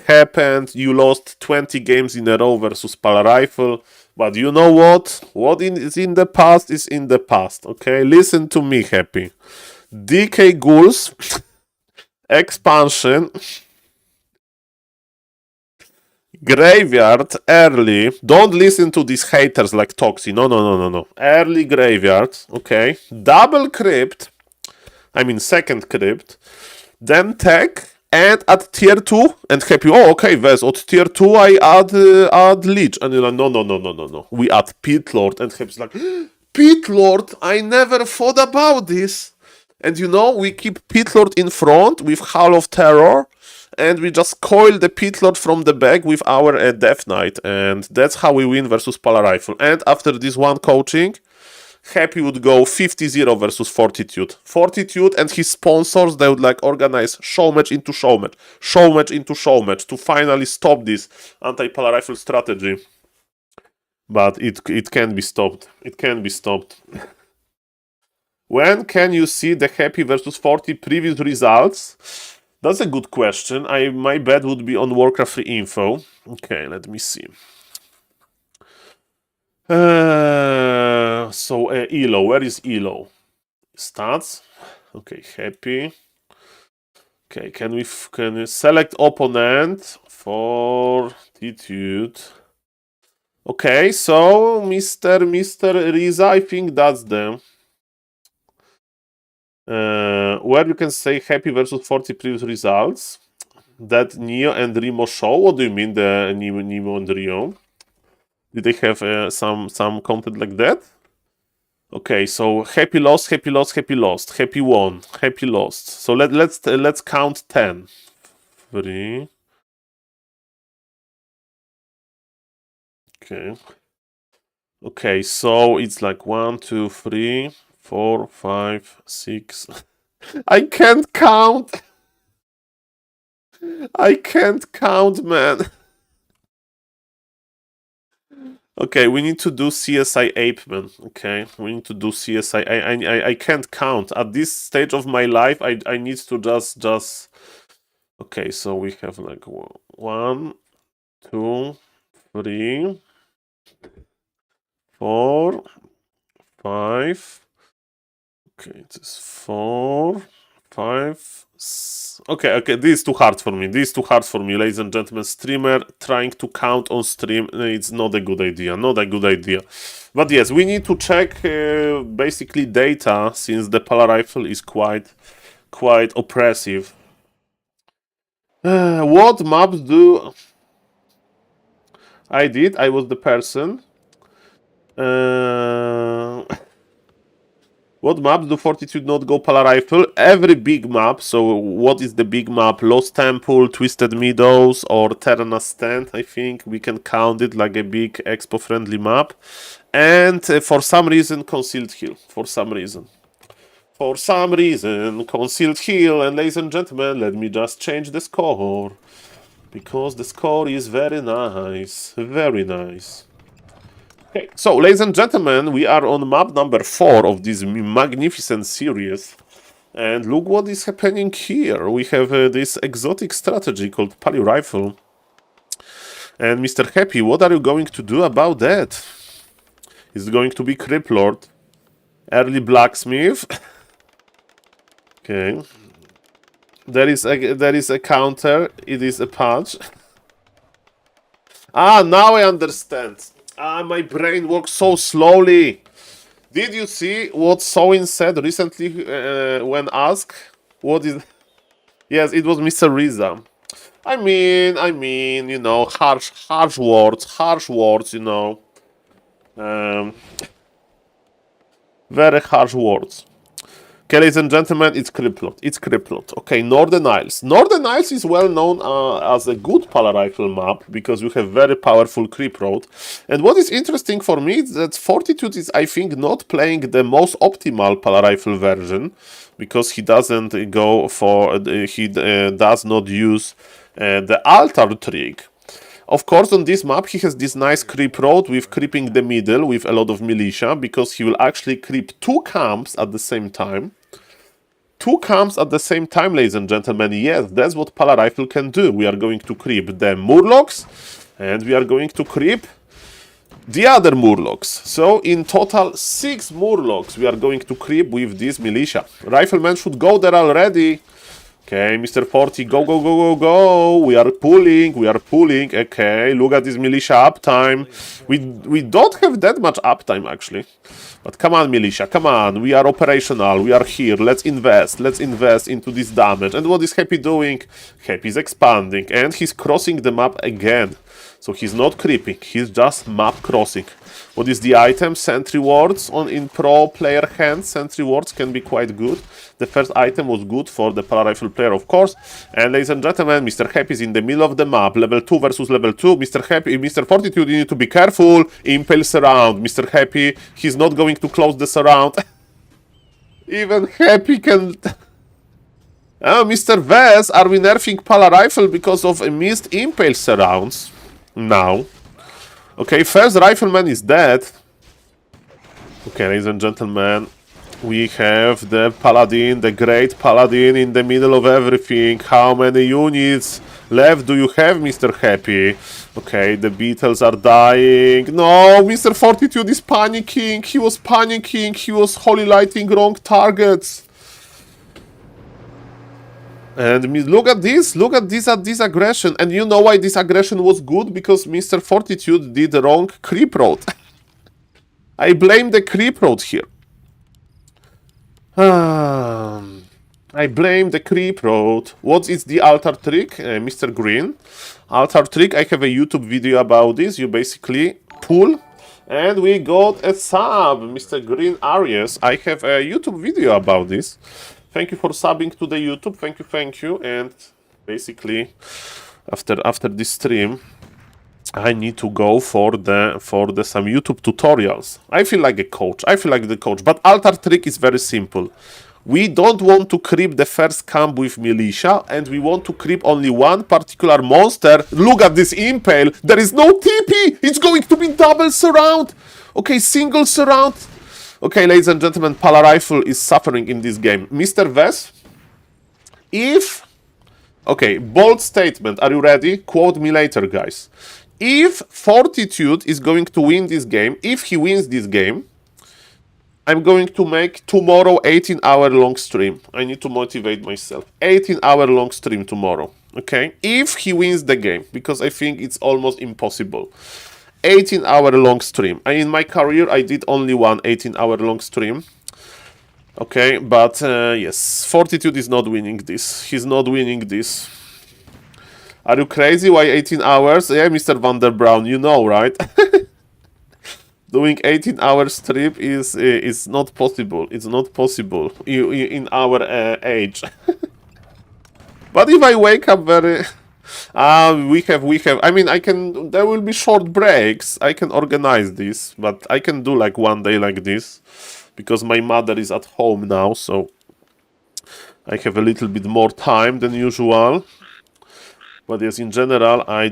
you lost 20 games in a row versus Pala Rifle, but you know what is in the past is in the past, okay? Listen to me, Happy. DK Ghouls, expansion, graveyard, early, don't listen to these haters like Toxie, no, early graveyard, okay? Double crypt, second crypt, then tech, and at tier 2, and Happy, oh, okay, Vez, at tier 2 I add Leech, and you're like, no, we add Pit Lord, and Happy's like, Pit Lord, I never thought about this, and you know, we keep Pit Lord in front with Hall of Terror, and we just coil the Pit Lord from the back with our Death Knight, and that's how we win versus Pala Rifle, and after this one coaching, Happy would go 50-0 versus Fortitude. Fortitude and his sponsors, they would like organize show match into show match to finally stop this anti-Pala Rifle strategy. But it can be stopped. It can be stopped. When can you see the Happy versus Forti previous results? That's a good question. My bet would be on Warcraft 3 info. Okay, let me see. Elo, where is Elo? Stats. Okay, Happy. Okay, can we select opponent? Fortitude. Okay, so Mr. Riza, I think that's them. Where you can say Happy versus 40 previous results. that Neo and Remo show? What do you mean, the Nemo and Rio? Did they have some content like that? Okay, so happy lost, happy lost, happy lost, happy won, happy lost. So let's count 10. 3. Okay. Okay, so it's like 1, 2, 3, 4, 5, 6. I can't count. I can't count, man. Okay, we need to do CSI Ape, man. Okay, we need to do CSI. I can't count at this stage of my life. I need to just. Okay, so we have like 1, 2, 3, 4, 5. Okay, it is 4, 5. Okay, this is too hard for me. This is too hard for me, ladies and gentlemen. Streamer trying to count on stream, it's not a good idea. Not a good idea. But yes, we need to check basically data, since the Polar Rifle is quite oppressive. What maps do I did? I was the person. What maps do Fortitude not go Polar Rifle? Every big map. So what is the big map? Lost Temple, Twisted Meadows, or Terna Stand, I think. We can count it like a big expo-friendly map. And for some reason, Concealed Hill. For some reason, Concealed Hill. And ladies and gentlemen, let me just change the score. Because the score is very nice. Very nice. Okay, so ladies and gentlemen, we are on map number 4 of this magnificent series. And look what is happening here. We have this exotic strategy called Pali Rifle. And Mr. Happy, what are you going to do about that? Is it going to be Crip Lord? Early Blacksmith? Okay. There is a counter. It is a punch. Ah, now I understand. Ah, my brain works so slowly. Did you see what Sowin said recently when asked? What is... Yes, it was Mr. Riza. I mean, you know, harsh words, you know. Very harsh words. Okay, ladies and gentlemen, it's Criplot. It's Criplot. Okay, Northern Isles. Northern Isles is well known as a good Polar Rifle map because you have very powerful creep road. And what is interesting for me is that Fortitude is, I think, not playing the most optimal Polar Rifle version because he doesn't go for, he does not use the altar trick. Of course, on this map, he has this nice creep road with creeping the middle with a lot of militia, because he will actually creep 2 camps at the same time. 2 camps at the same time, ladies and gentlemen. Yes, that's what Polar Rifle can do. We are going to creep the Murlocs, and we are going to creep the other Murlocs. So, in total, 6 Murlocs we are going to creep with this militia. Rifleman should go there already. Okay, Mr. 40, go, go, go, go, go. We are pulling. Okay, look at this militia uptime. We don't have that much uptime, actually. But come on, militia, come on. We are operational. We are here. Let's invest. Let's invest into this damage. And what is Happy doing? Happy is expanding. And he's crossing the map again. So he's not creeping. He's just map crossing. What is the item? Sentry wards in pro player hands. Sentry wards can be quite good. The first item was good for the Polar Rifle player, of course. And ladies and gentlemen, Mr. Happy is in the middle of the map. Level 2 versus level 2. Mr. Happy, Mr. Fortitude, you need to be careful. Impale surround. Mr. Happy, he's not going to close the surround. Even Happy can... Mr. Vez, are we nerfing Polar Rifle because of a missed impale surrounds? Now. Okay, first Rifleman is dead. Okay, ladies and gentlemen, we have the Paladin, the Great Paladin in the middle of everything. How many units left do you have, Mr. Happy? Okay, the Beetles are dying. No, Mr. Fortitude is panicking. He was panicking. He was holy lighting wrong targets. And look at this aggression. And you know why this aggression was good? Because Mr. Fortitude did the wrong creep road. I blame the creep road here. I blame the creep road. What is the altar trick, Mr. Green? Altar trick, I have a YouTube video about this. You basically pull, and we got a sub, Mr. Green Aries. I have a YouTube video about this. Thank you for subbing to the YouTube. Thank you. And basically, after this stream, I need to go for the some YouTube tutorials. I feel like a coach. I feel like the coach. But altar trick is very simple. We don't want to creep the first camp with militia, and we want to creep only one particular monster. Look at this impale. There is no TP. It's going to be double surround. Okay, single surround. Okay, ladies and gentlemen, Pala Rifle is suffering in this game. Mr. Ves, if... Okay, bold statement. Are you ready? Quote me later, guys. If Fortitude is going to win this game, if he wins this game, I'm going to make tomorrow 18-hour long stream. I need to motivate myself. 18-hour long stream tomorrow. Okay? If he wins the game, because I think it's almost impossible. 18-hour long stream. In my career, I did only one 18-hour long stream. Okay, but yes, Fortitude is not winning this. He's not winning this. Are you crazy? Why 18 hours? Yeah, Mr. Van der Brown, you know, right? Doing 18-hour stream is not possible. It's not possible in our age. But if I wake up very... we have... I mean, I can... There will be short breaks. I can organize this. But I can do like one day like this. Because my mother is at home now, so... I have a little bit more time than usual. But yes, in general, I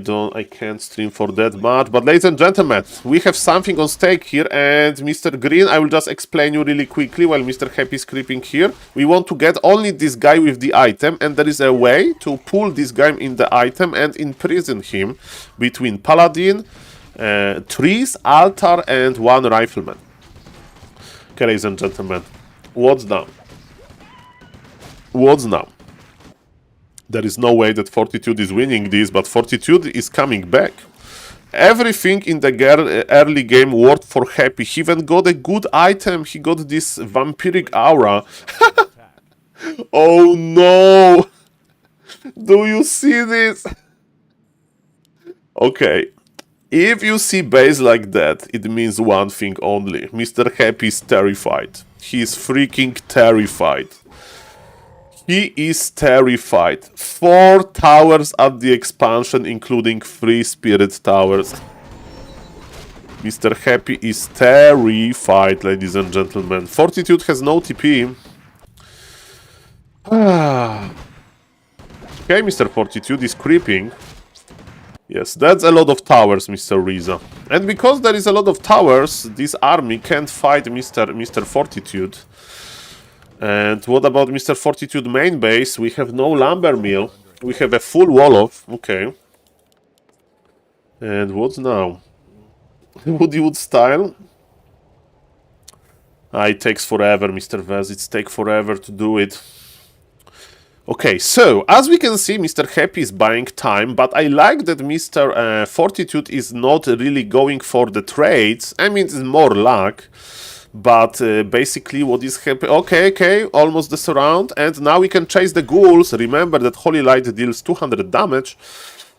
can't stream for that much. But ladies and gentlemen, we have something on stake here. And Mr. Green, I will just explain you really quickly while Mr. Happy is creeping here. We want to get only this guy with the item. And there is a way to pull this guy in the item and imprison him between Paladin, trees, altar, and one rifleman. Okay, ladies and gentlemen, what's now? What's now? There is no way that Fortitude is winning this, but Fortitude is coming back. Everything in the early game worked for Happy. He even got a good item. He got this vampiric aura. Oh no! Do you see this? Okay. If you see base like that, it means one thing only. Mr. Happy is terrified. He is freaking terrified. He is terrified. 4 towers at the expansion, including 3 spirit towers. Mr. Happy is terrified, ladies and gentlemen. Fortitude has no TP. Okay, Mr. Fortitude is creeping. Yes, that's a lot of towers, Mr. Riza. And because there is a lot of towers, this army can't fight Mr. Fortitude. And what about Mr. Fortitude main base? We have no lumber mill. We have a full wall-off. Okay. And what's now? Wood style? It takes forever, Mr. Vez. It takes forever to do it. Okay, so, as we can see, Mr. Happy is buying time, but I like that Mr. Fortitude is not really going for the trades. I mean, it's more luck. But basically what is happening... Okay, almost the surround. And now we can chase the ghouls. Remember that Holy Light deals 200 damage.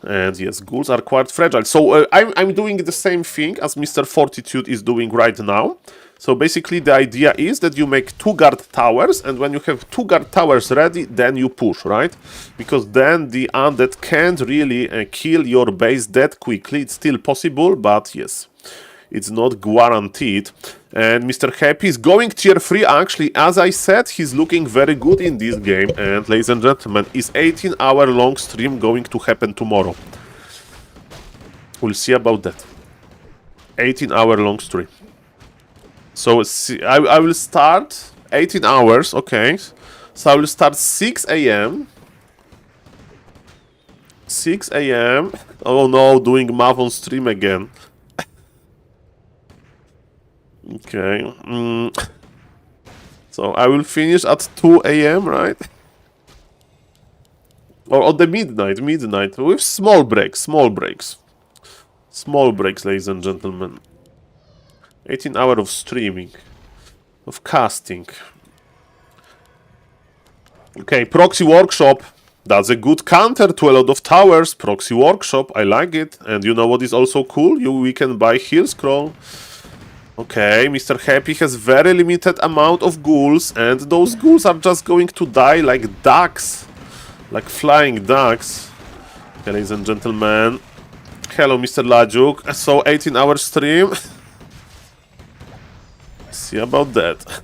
And yes, ghouls are quite fragile. So I'm doing the same thing as Mr. Fortitude is doing right now. So basically the idea is that you make 2 guard towers. And when you have 2 guard towers ready, then you push, right? Because then the undead can't really kill your base that quickly. It's still possible, but yes. It's not guaranteed. And Mr. Happy is going tier 3. Actually, as I said, he's looking very good in this game. And ladies and gentlemen, is 18-hour long stream going to happen tomorrow? We'll see about that. 18-hour long stream. So I will start 18 hours. Okay. So I will start 6 a.m. 6 a.m. Oh no, doing math on stream again. Okay. So I will finish at 2 a.m., right? Or on the midnight, with small breaks, ladies and gentlemen. 18 hours of streaming, of casting. Okay, Proxy Workshop. That's a good counter to a lot of towers. Proxy Workshop, I like it. And you know what is also cool? We can buy Heal Scroll. Okay, Mr. Happy has very limited amount of ghouls, and those ghouls are just going to die like ducks. Like flying ducks. Okay, ladies and gentlemen. Hello, Mr. Lajuk. So, 18-hour stream. See about that.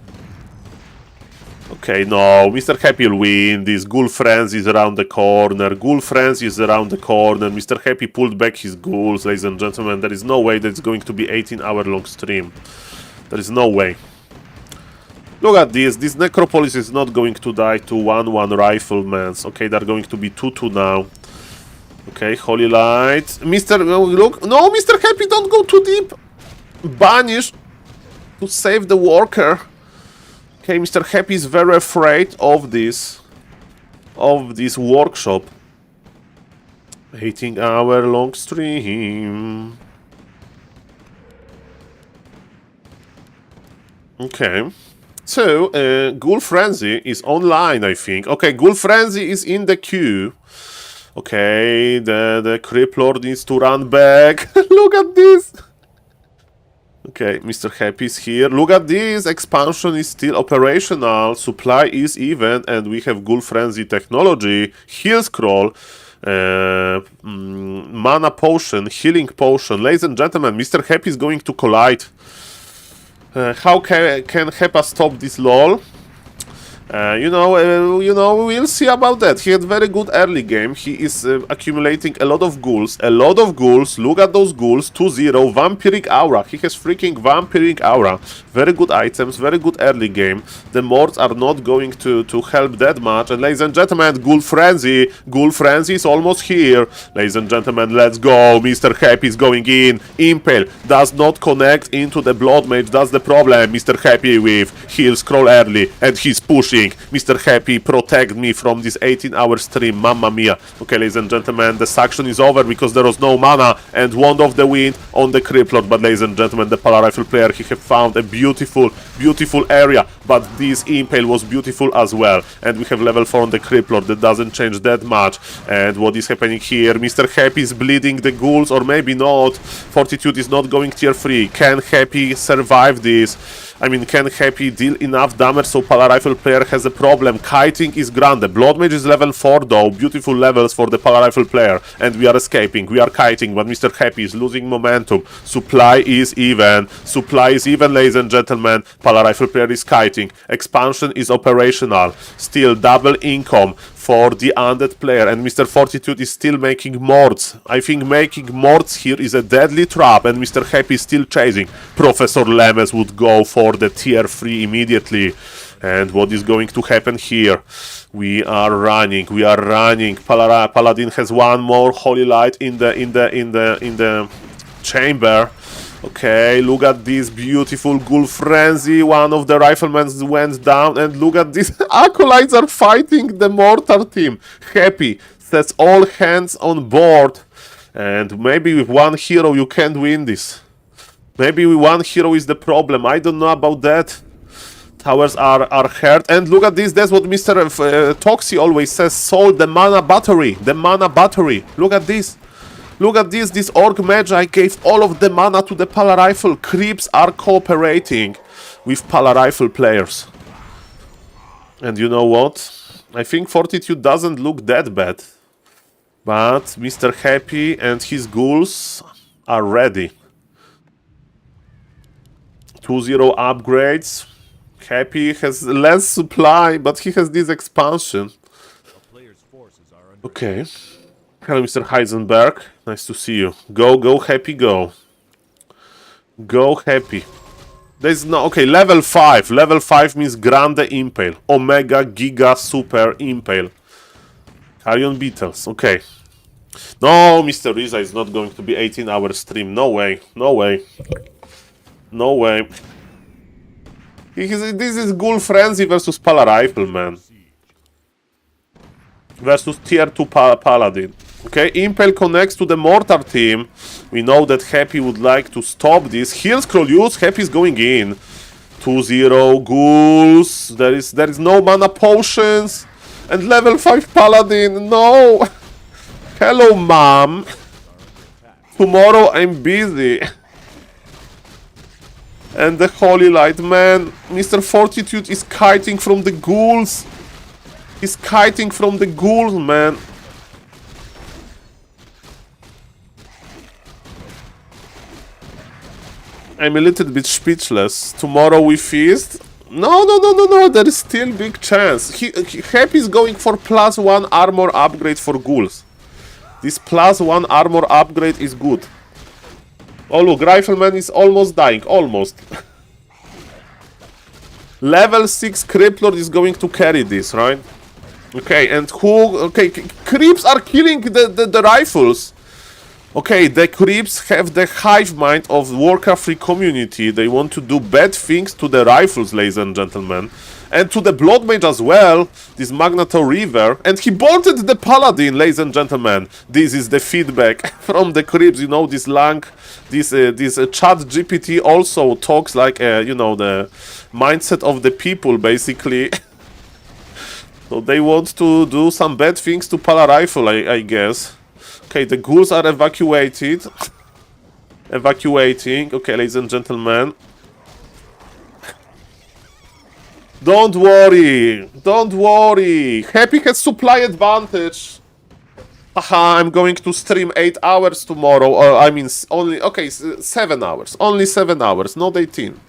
Okay, no, Mr. Happy will win. This Ghoul Frenzy is around the corner. Ghoul Frenzy is around the corner. Mr. Happy pulled back his ghouls, ladies and gentlemen. There is no way that it's going to be 18-hour long stream. There is no way. Look at this. This Necropolis is not going to die to 1-1 Riflemans. Okay, they're going to be 2-2 now. Okay, Holy Light. Mr. Look. No, Mr. Happy, don't go too deep. Banish to save the worker. Okay, Mr. Happy is very afraid of this workshop. 18-hour long stream. Okay. So, Ghoul Frenzy is online, I think. Okay, Ghoul Frenzy is in the queue. Okay, the Creep Lord needs to run back. Look at this. Okay, Mr. Happy is here. Look at this. Expansion is still operational. Supply is even. And we have Ghoul Frenzy technology. Heal Scroll. Mana Potion. Healing Potion. Ladies and gentlemen, Mr. Happy is going to collide. How can Hepa stop this lol? You know, we'll see about that. He had very good early game. He is accumulating a lot of ghouls. Look at those ghouls. 2-0. Vampiric Aura. He has freaking Vampiric Aura. Very good items. Very good early game. The morts are not going to help that much. And ladies and gentlemen, Ghoul Frenzy. Ghoul Frenzy is almost here. Ladies and gentlemen, let's go. Mr. Happy is going in. Impale does not connect into the Blood Mage. That's the problem. Mr. Happy with Heal Scroll early. And he's pushing. Mr. Happy, protect me from this 18-hour stream, mamma mia. Okay, ladies and gentlemen, the suction is over because there was no mana and Wand of the Wind on the Creep Lord. But ladies and gentlemen, the Polar Rifle player, he have found a beautiful area, but this Impale was beautiful as well. And we have level 4 on the Creep Lord. That doesn't change that much. And what is happening here? Mr. Happy is bleeding the ghouls, or maybe not. Fortitude is not going tier 3. Can Happy survive this? I mean, can Happy deal enough damage so Polar Rifle player has a problem? Kiting is granted. Blood Mage is level 4 though. Beautiful levels for the Polar Rifle player. And we are escaping. We are kiting, but Mr. Happy is losing momentum. Supply is even. Supply is even, ladies and gentlemen. Polar Rifle player is kiting. Expansion is operational. Still double income for the undead player, and Mr. Fortitude is still making morts. I think making morts here is a deadly trap, and Mr. Happy is still chasing. Professor Lemes would go for the tier 3 immediately. And what is going to happen here? We are running. Paladin has one more Holy Light in the chamber. Okay, look at this beautiful Ghoul Frenzy. One of the riflemen went down, and look at this. Acolytes are fighting the mortar team. Happy says all hands on board. And maybe with one hero you can't win this. Maybe with one hero is the problem. I don't know about that. Towers are hurt. And look at this. That's what Mr. Toxie always says. Soul, the mana battery. The mana battery. Look at this. Look at this, this Orc Magi gave all of the mana to the Polar Rifle. Creeps are cooperating with Polar Rifle players. And you know what? I think Fortitude doesn't look that bad. But Mr. Happy and his ghouls are ready. 2-0 upgrades. Happy has less supply, but he has this expansion. Okay. Hello, Mr. Heisenberg. Nice to see you. Go, Happy, go. Go, Happy. There's no... Okay, level 5. Level 5 means Grande Impale. Omega, Giga, Super Impale. Carrion Beetles. Okay. No, Mr. Riza is not going to be 18-hour stream. No way. No way. No way. This is Ghoul Frenzy versus Polar Rifle, man. Versus tier 2 Paladin. Okay, Impale connects to the Mortar team. We know that Happy would like to stop this. Heal Scroll use, Happy is going in. 2-0 ghouls. There is no mana potions. And level 5 Paladin, no! Hello, mom! Tomorrow I'm busy. And the Holy Light, man, Mr. Fortitude is kiting from the ghouls. He's kiting from the ghouls, man. I'm a little bit speechless. Tomorrow we feast? No, there is still big chance. Happy is going for +1 armor upgrade for ghouls. This +1 armor upgrade is good. Oh look, Rifleman is almost dying, almost. Level 6 Criplord is going to carry this, right? Okay, and who... Okay, creeps are killing the rifles. Okay, the creeps have the hive mind of Warcraft 3 community. They want to do bad things to the rifles, ladies and gentlemen. And to the Blood Mage as well, this Magneto River. And he bolted the Paladin, ladies and gentlemen. This is the feedback from the creeps, you know, this lang... This chat GPT also talks like, you know, the mindset of the people, basically. So they want to do some bad things to Pala Rifle, I guess. Okay, the ghouls are evacuated. Evacuating. Okay, ladies and gentlemen. Don't worry. Don't worry. Happy has supply advantage. Haha, I'm going to stream 8 hours tomorrow. I mean, only... Okay, 7 hours. Only 7 hours, not 18.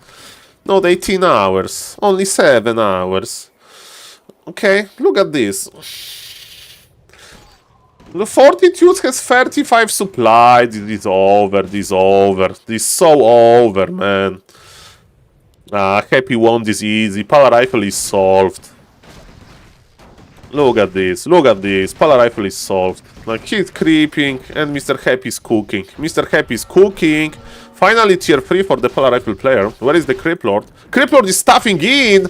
Not 18 hours. Only 7 hours. Okay, look at this. The Fortitude has 35 supply. This is over. This is over. This is so over, man. Happy won this easy. Power Rifle is solved. Look at this. Look at this. Power Rifle is solved. Like, he's creeping and Mr. Happy is cooking. Mr. Happy is cooking. Finally, tier 3 for the Power Rifle player. Where is the Criplord? Criplord is stuffing in.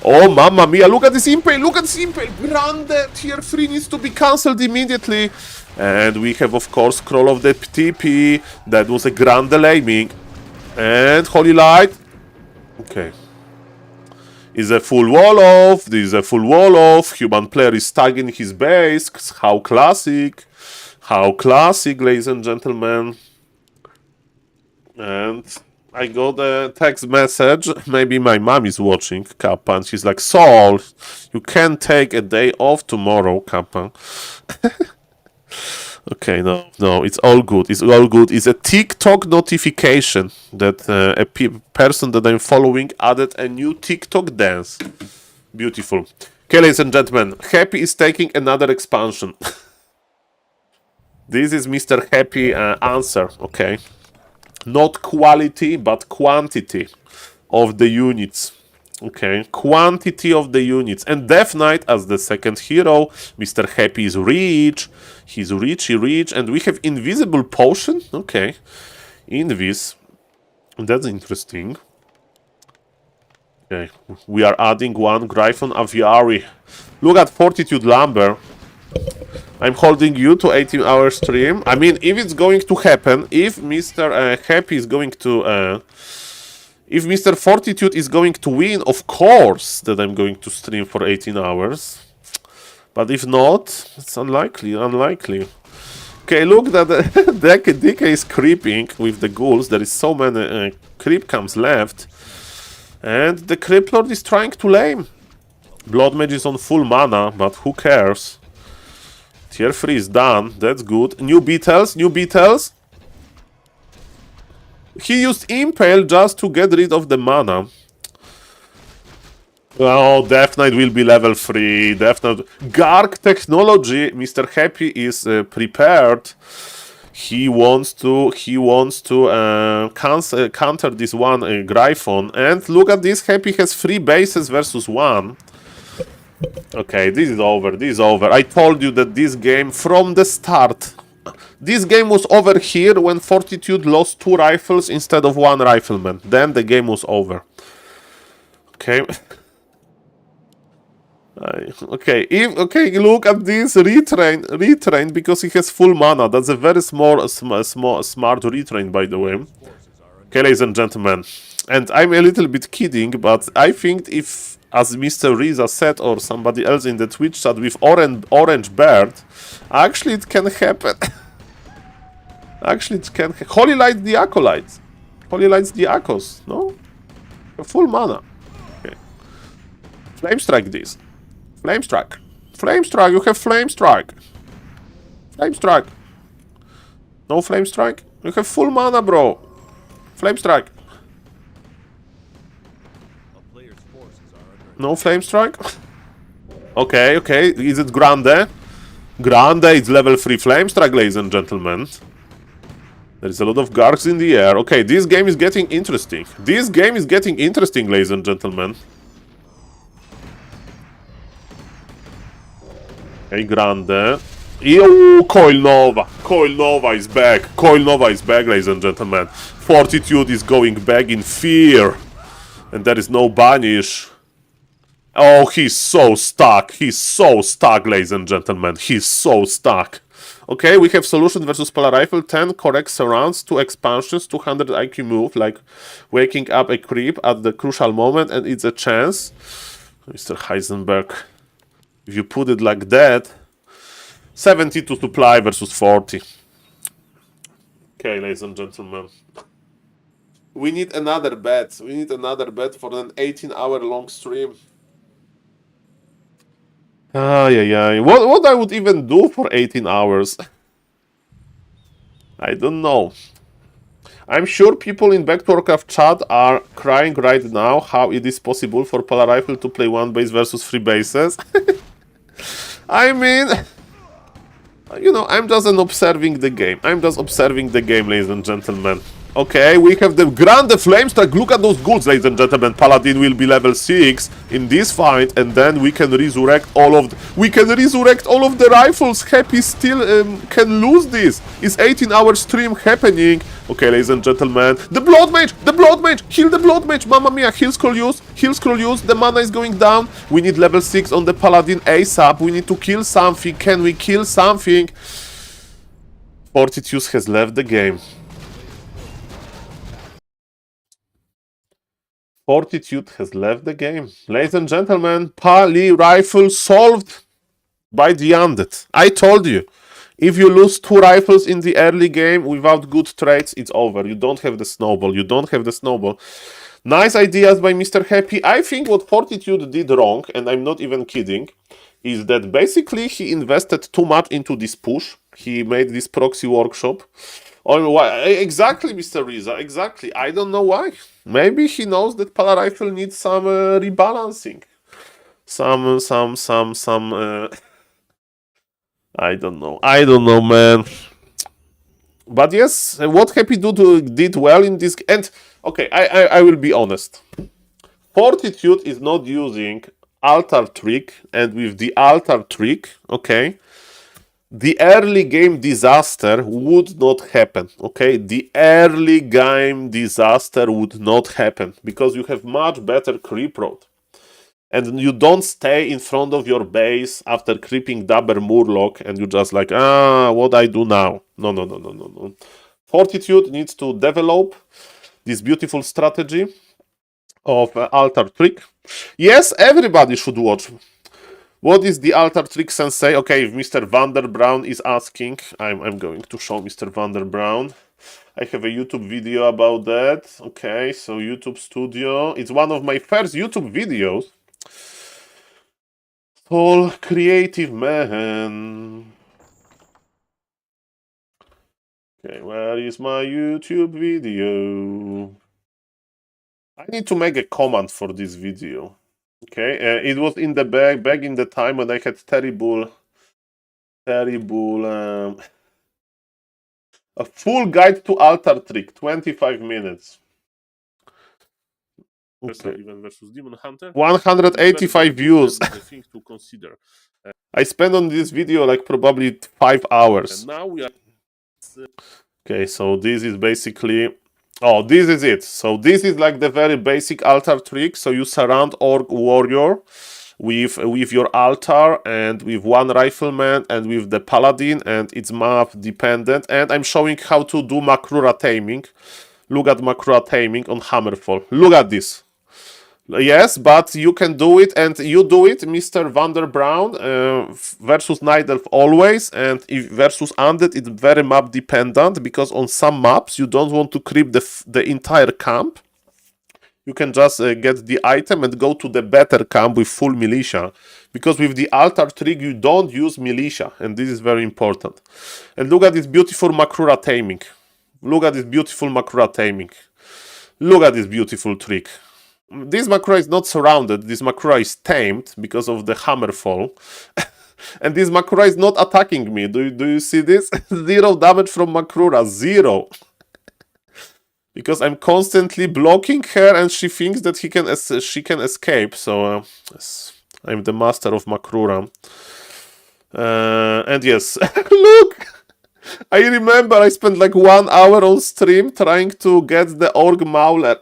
Oh, mamma mia, look at this Impale, look at this Impale. Grande, tier 3 needs to be cancelled immediately. And we have, of course, Scroll of the TP. That was a Grande Laming. And Holy Light. Okay. Is a full wall off. This is a full wall off. Human player is tagging his base. How classic. How classic, ladies and gentlemen. And... I got a text message, maybe my mom is watching, Kappa, and she's like, Saul, you can take a day off tomorrow, Kappa. Okay, no, it's all good, it's all good. It's a TikTok notification that a person that I'm following added a new TikTok dance. Beautiful. Okay, ladies and gentlemen, Happy is taking another expansion. This is Mr. Happy answer, okay? Not quality, but quantity of the units. Okay, quantity of the units. And Death Knight as the second hero. Mr. Happy is rich. He's rich. And we have Invisible Potion. Okay, Invis. That's interesting. Okay, we are adding one Gryphon Aviary. Look at Fortitude Lumber. I'm holding you to 18-hour stream. I mean, if it's going to happen, if Mr. Happy is going to... if Mr. Fortitude is going to win, of course that I'm going to stream for 18 hours. But if not, it's unlikely. Okay, look that DK is creeping with the ghouls. There is so many creep camps left. And the Criplord is trying to lame. Blood Mage is on full mana, but who cares? Tier 3 is done, that's good. New Beetles. He used Impale just to get rid of the mana. Oh, Death Knight will be level 3. Death Knight. Garg Technology. Mr. Happy is prepared. He wants to counter this one Gryphon. And look at this. Happy has 3 bases versus 1. Okay, this is over. I told you that this game, from the start, this game was over here when Fortitude lost 2 rifles instead of 1 rifleman. Then the game was over. Okay. Okay, look at this retrain because he has full mana. That's a very smart retrain, by the way. Okay, ladies and gentlemen. And I'm a little bit kidding, but I think if as Mr. Riza said, or somebody else in the Twitch chat, with orange bird, actually it can happen. Actually, it can. Holy Light the Acolytes. Holy Lights the Akos. No? Full mana. Okay. Flame Strike this. Flame Strike. Flame Strike. You have Flame Strike. Flame Strike. No Flame Strike? You have full mana, bro. Flame Strike. No Flame Strike? Okay, okay. Is it Grande? Grande, it's level 3 Flame Strike, ladies and gentlemen. There is a lot of Gargs in the air. Okay, this game is getting interesting. This game is getting interesting, ladies and gentlemen. Okay, Grande. Ew, Coil Nova. Coil Nova is back. Coil Nova is back, ladies and gentlemen. Fortitude is going back in fear. And there is no banish. Oh, he's so stuck. He's so stuck, ladies and gentlemen. He's so stuck. Okay, we have Solution versus Polar Rifle, 10 correct surrounds, 2 expansions, 200 IQ move, like waking up a creep at the crucial moment, and it's a chance. Mr. Heisenberg, if you put it like that, 72 supply versus 40. Okay, ladies and gentlemen. We need another bet. We need another bet for an 18-hour long stream. Yeah. What I would even do for 18 hours? I don't know. I'm sure people in Back to Warcraft chat are crying right now how it is possible for Polar Rifle to play 1 base versus 3 bases. I mean, you know, I'm just observing the game. I'm just observing the game, ladies and gentlemen. Okay, we have the Grande Flame Strike. Look at those ghouls, ladies and gentlemen. Paladin will be level 6 in this fight, and then we can resurrect all of the rifles. Happy still can lose this. Is 18-hour stream happening? Okay, ladies and gentlemen. The Blood Mage! The Blood Mage! Heal the Blood Mage! Mamma mia, heal scroll use. Heal scroll use. The mana is going down. We need level 6 on the Paladin ASAP. We need to kill something. Can we kill something? Fortitude has left the game. Fortitude has left the game. Ladies and gentlemen, Pali rifle solved by the undead. I told you. If you lose 2 rifles in the early game without good trades, it's over. You don't have the snowball. You don't have the snowball. Nice ideas by Mr. Happy. I think what Fortitude did wrong, and I'm not even kidding, is that basically he invested too much into this push. He made this proxy workshop. Oh, why? Exactly, Mr. Riza. Exactly. I don't know why. Maybe he knows that Polar Rifle needs some rebalancing. I don't know. I don't know, man. But yes, what Happy did well in this... And, okay, I will be honest. Fortitude is not using Altar Trick, and with the Altar Trick, okay, the early game disaster would not happen, okay? The early game disaster would not happen, because you have much better creep road. And you don't stay in front of your base after creeping Dabber Murloc and you just like, what I do now? No. Fortitude needs to develop this beautiful strategy of Altar Trick. Yes, everybody should watch. What is the Altar Trick Sensei? Okay, if Mr. Vanderbrown is asking, I'm going to show Mr. Vanderbrown. I have a YouTube video about that. Okay, so YouTube Studio. It's one of my first YouTube videos. SaulCreativeMan. Okay, where is my YouTube video? I need to make a command for this video. Okay, it was in the back in the time when I had terrible a full guide to Altar Trick, 25 minutes. Okay. Even versus Demon Hunter. 185 views. To consider. I spent on this video like probably 5 hours. And now we are... Okay, so this is basically... Oh, this is it. So this is like the very basic altar trick. So you surround Orc Warrior with your altar and with 1 rifleman and with the paladin, and it's map dependent. And I'm showing how to do Makrura taming. Look at Makrura taming on Hammerfall. Look at this. Yes, but you can do it, and you do it, Mr. Vander Brown, versus Night Elf always, and if versus Undead, it's very map dependent, because on some maps you don't want to creep the entire camp. You can just get the item and go to the better camp with full militia, because with the altar trick you don't use militia, and this is very important. And look at this beautiful Makrura taming. Look at this beautiful Makrura taming. Look at this beautiful trick. This Makrura is not surrounded, this Makrura is tamed because of the Hammerfall. And this Makrura is not attacking me. Do you see this? 0 damage from Makrura, 0. Because I'm constantly blocking her and she thinks that she can escape. So yes, I'm the master of Makrura. And yes, look! I remember I spent like 1 hour on stream trying to get the Org Mauler.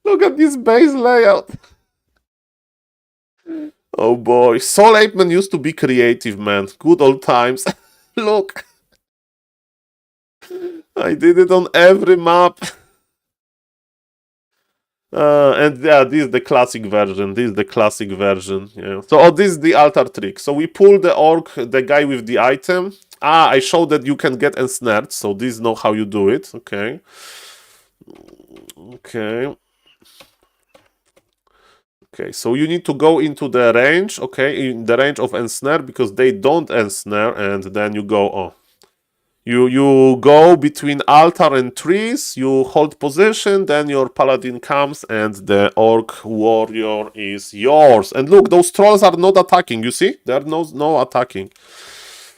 Look at this base layout. Oh boy. SaulApeman used to be creative, man. Good old times. Look. I did it on every map. And yeah, this is the classic version. Yeah. So this is the altar trick. So we pull the orc, the guy with the item. I showed that you can get ensnared. So this is not how you do it. Okay. Okay, so you need to go into the range, okay, in the range of ensnare, because they don't ensnare, and then you go, you go between altar and trees, you hold position, then your paladin comes, and the orc warrior is yours. And look, those trolls are not attacking, you see? There are no attacking.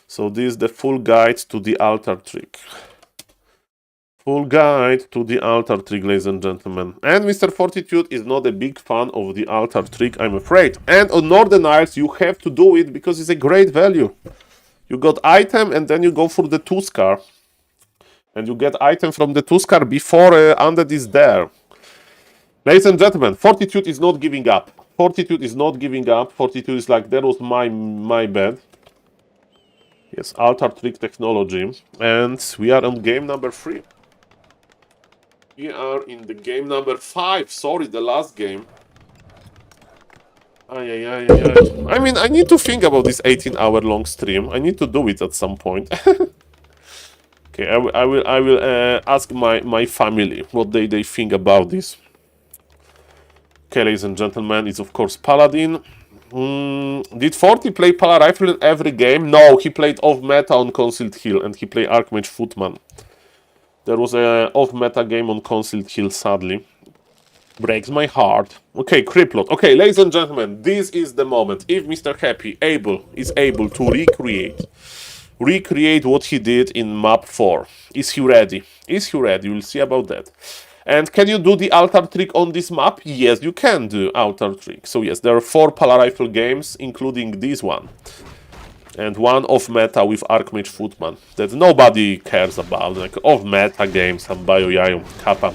So this is the full guide to the altar trick. Full guide to the altar trick, ladies and gentlemen. And Mr. Fortitude is not a big fan of the altar trick, I'm afraid. And on Northern Isles, you have to do it because it's a great value. You got item and then you go for the Tuskar. And you get item from the Tuskar before Undead is there. Ladies and gentlemen, Fortitude is not giving up. Fortitude is not giving up. Fortitude is like, that was my bad. Yes, altar trick technology. And we are on game number 3. We are in the game number 5. Sorry, the last game. I mean, I need to think about this 18-hour long stream. I need to do it at some point. Okay, I will ask my family what they think about this. Okay, ladies and gentlemen, it's of course Paladin. Did Forty play Pala Rifle in every game? No, he played off meta on Concealed Hill and he played Archmage Footman. There was a off-meta game on Concealed Hill, sadly. Breaks my heart. Okay, Criplot. Okay, ladies and gentlemen, this is the moment. If Mr. Happy is able to recreate what he did in map 4. Is he ready? We'll see about that. And can you do the altar trick on this map? Yes, you can do altar trick. So yes, there are 4 Pala Rifle games, including this one. And one off-meta with Archmage Footman that nobody cares about, like off-meta games, some Bayo Kappa.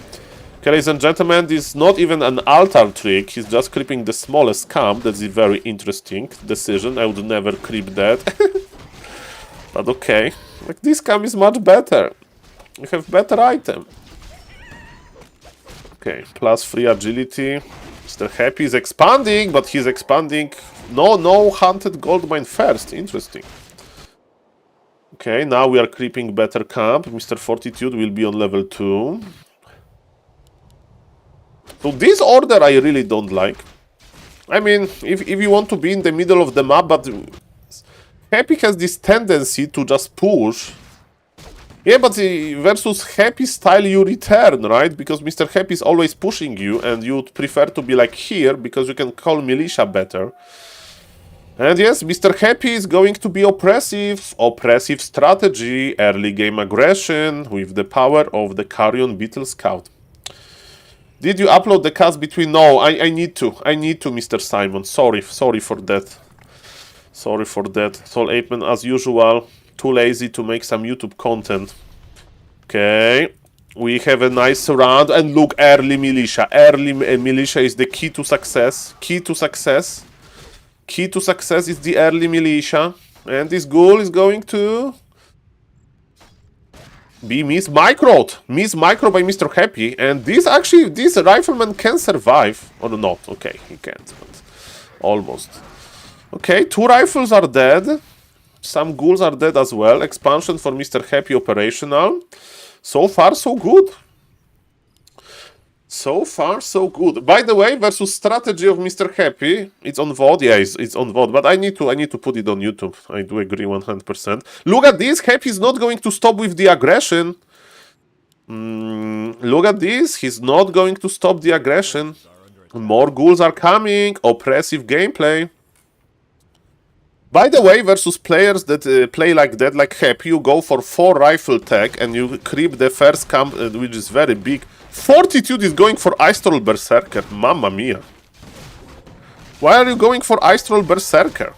Okay, ladies and gentlemen, this is not even an altar trick, he's just creeping the smallest camp. That's a very interesting decision, I would never creep that. But okay, like this camp is much better. You have better item. Okay, plus 3 agility. Mr. Happy is expanding, but he's expanding. No hunted goldmine first. Interesting. Okay, now we are creeping better camp. Mr. Fortitude will be on level 2. So this order I really don't like. I mean, if you want to be in the middle of the map, but Happy has this tendency to just push. Yeah, but versus Happy style you return, right? Because Mr. Happy is always pushing you and you'd prefer to be like here because you can call militia better. And yes, Mr. Happy is going to be oppressive. Oppressive strategy, early game aggression with the power of the Carrion Beetle Scout. Did you upload the cast between? No, I need to. I need to, Mr. Simon. Sorry for that. Sorry for that. SaulApeman, as usual, too lazy to make some YouTube content. Okay. We have a nice round. And look, early militia. Early militia is the key to success. Key to success. Key to success is the early militia. And this ghoul is going to Be miss-microed by Mr. Happy, and this rifleman can survive, or not, okay, he can't, but almost. Okay, 2 rifles are dead, some ghouls are dead as well, expansion for Mr. Happy operational, so far so good. So far, so good. By the way, versus strategy of Mr. Happy, it's on VOD. Yeah, it's on VOD, but I need to put it on YouTube. I do agree 100%. Look at this. Happy is not going to stop with the aggression. Look at this. He's not going to stop the aggression. More ghouls are coming. Oppressive gameplay. By the way, versus players that play like that, like Happy, you go for 4 rifle tech and you creep the first camp, which is very big. Fortitude is going for Ice Troll Berserker. Mamma mia. Why are you going for Ice Troll Berserker?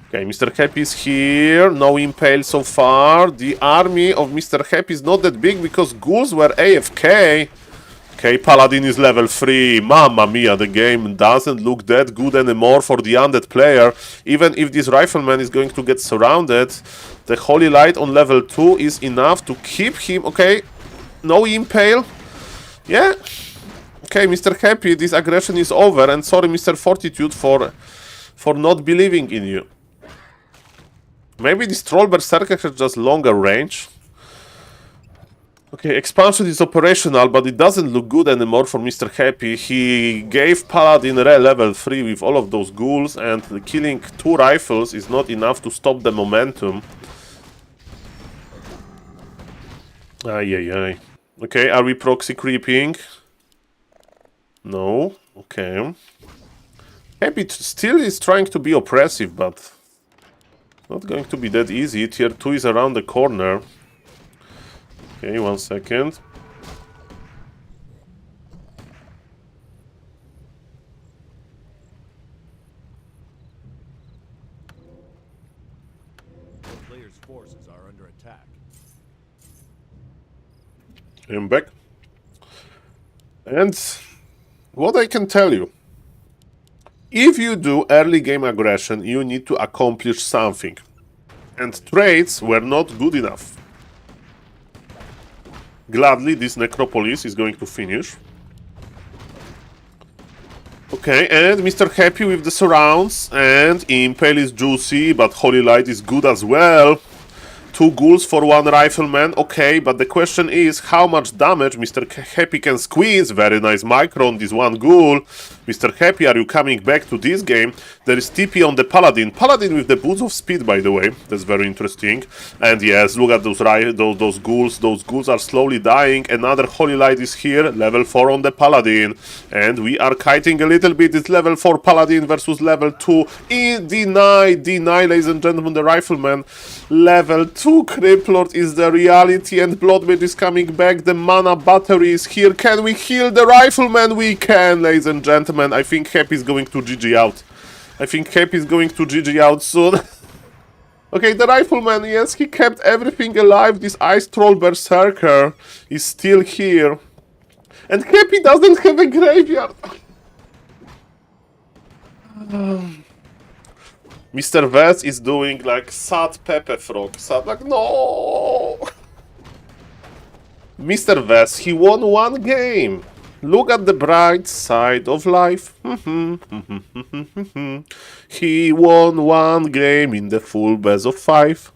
Okay, Mr. Happy is here. No impale so far. The army of Mr. Happy is not that big because ghouls were AFK. Okay, Paladin is level 3. Mamma mia, the game doesn't look that good anymore for the undead player. Even if this rifleman is going to get surrounded, the Holy Light on level 2 is enough to keep him. Okay, no impale. Yeah. Okay, Mr. Happy, this aggression is over, and sorry, Mr. Fortitude, for not believing in you. Maybe this Troll Berserker has just longer range. Okay, expansion is operational, but it doesn't look good anymore for Mr. Happy. He gave Paladin level 3 with all of those ghouls, and killing 2 rifles is not enough to stop the momentum. Ay. Okay, are we proxy creeping? No. Okay. Happy still is trying to be oppressive, but not going to be that easy. Tier 2 is around the corner. Okay, 1 second. The player's forces are under attack. I'm back. And what I can tell you, if you do early game aggression, you need to accomplish something. And trades were not good enough. Gladly, this necropolis is going to finish. Okay, and Mr. Happy with the surrounds, and Impale is juicy, but Holy Light is good as well. 2 ghouls for 1 rifleman, okay, but the question is how much damage Mr. Happy can squeeze. Very nice micro on this 1 ghoul. Mr. Happy, are you coming back to this game? There is TP on the Paladin. Paladin with the boots of speed, by the way. That's very interesting. And yes, look at those ghouls. Those ghouls are slowly dying. Another Holy Light is here. Level 4 on the Paladin. And we are kiting a little bit. It's level 4 Paladin versus level 2. Deny, ladies and gentlemen, the Rifleman. Level 2 Criplord is the reality, and Bloodmage is coming back. The mana battery is here. Can we heal the Rifleman? We can, ladies and gentlemen. I think Happy is going to GG out. I think Happy is going to GG out soon. Okay, the Rifleman, yes, he kept everything alive. This Ice Troll Berserker is still here. And Happy doesn't have a graveyard. Mr. Vess is doing like sad Pepe Frog. Sad, like, no! Mr. Vess, he won 1 game. Look at the bright side of life. He won 1 game in the full best of 5.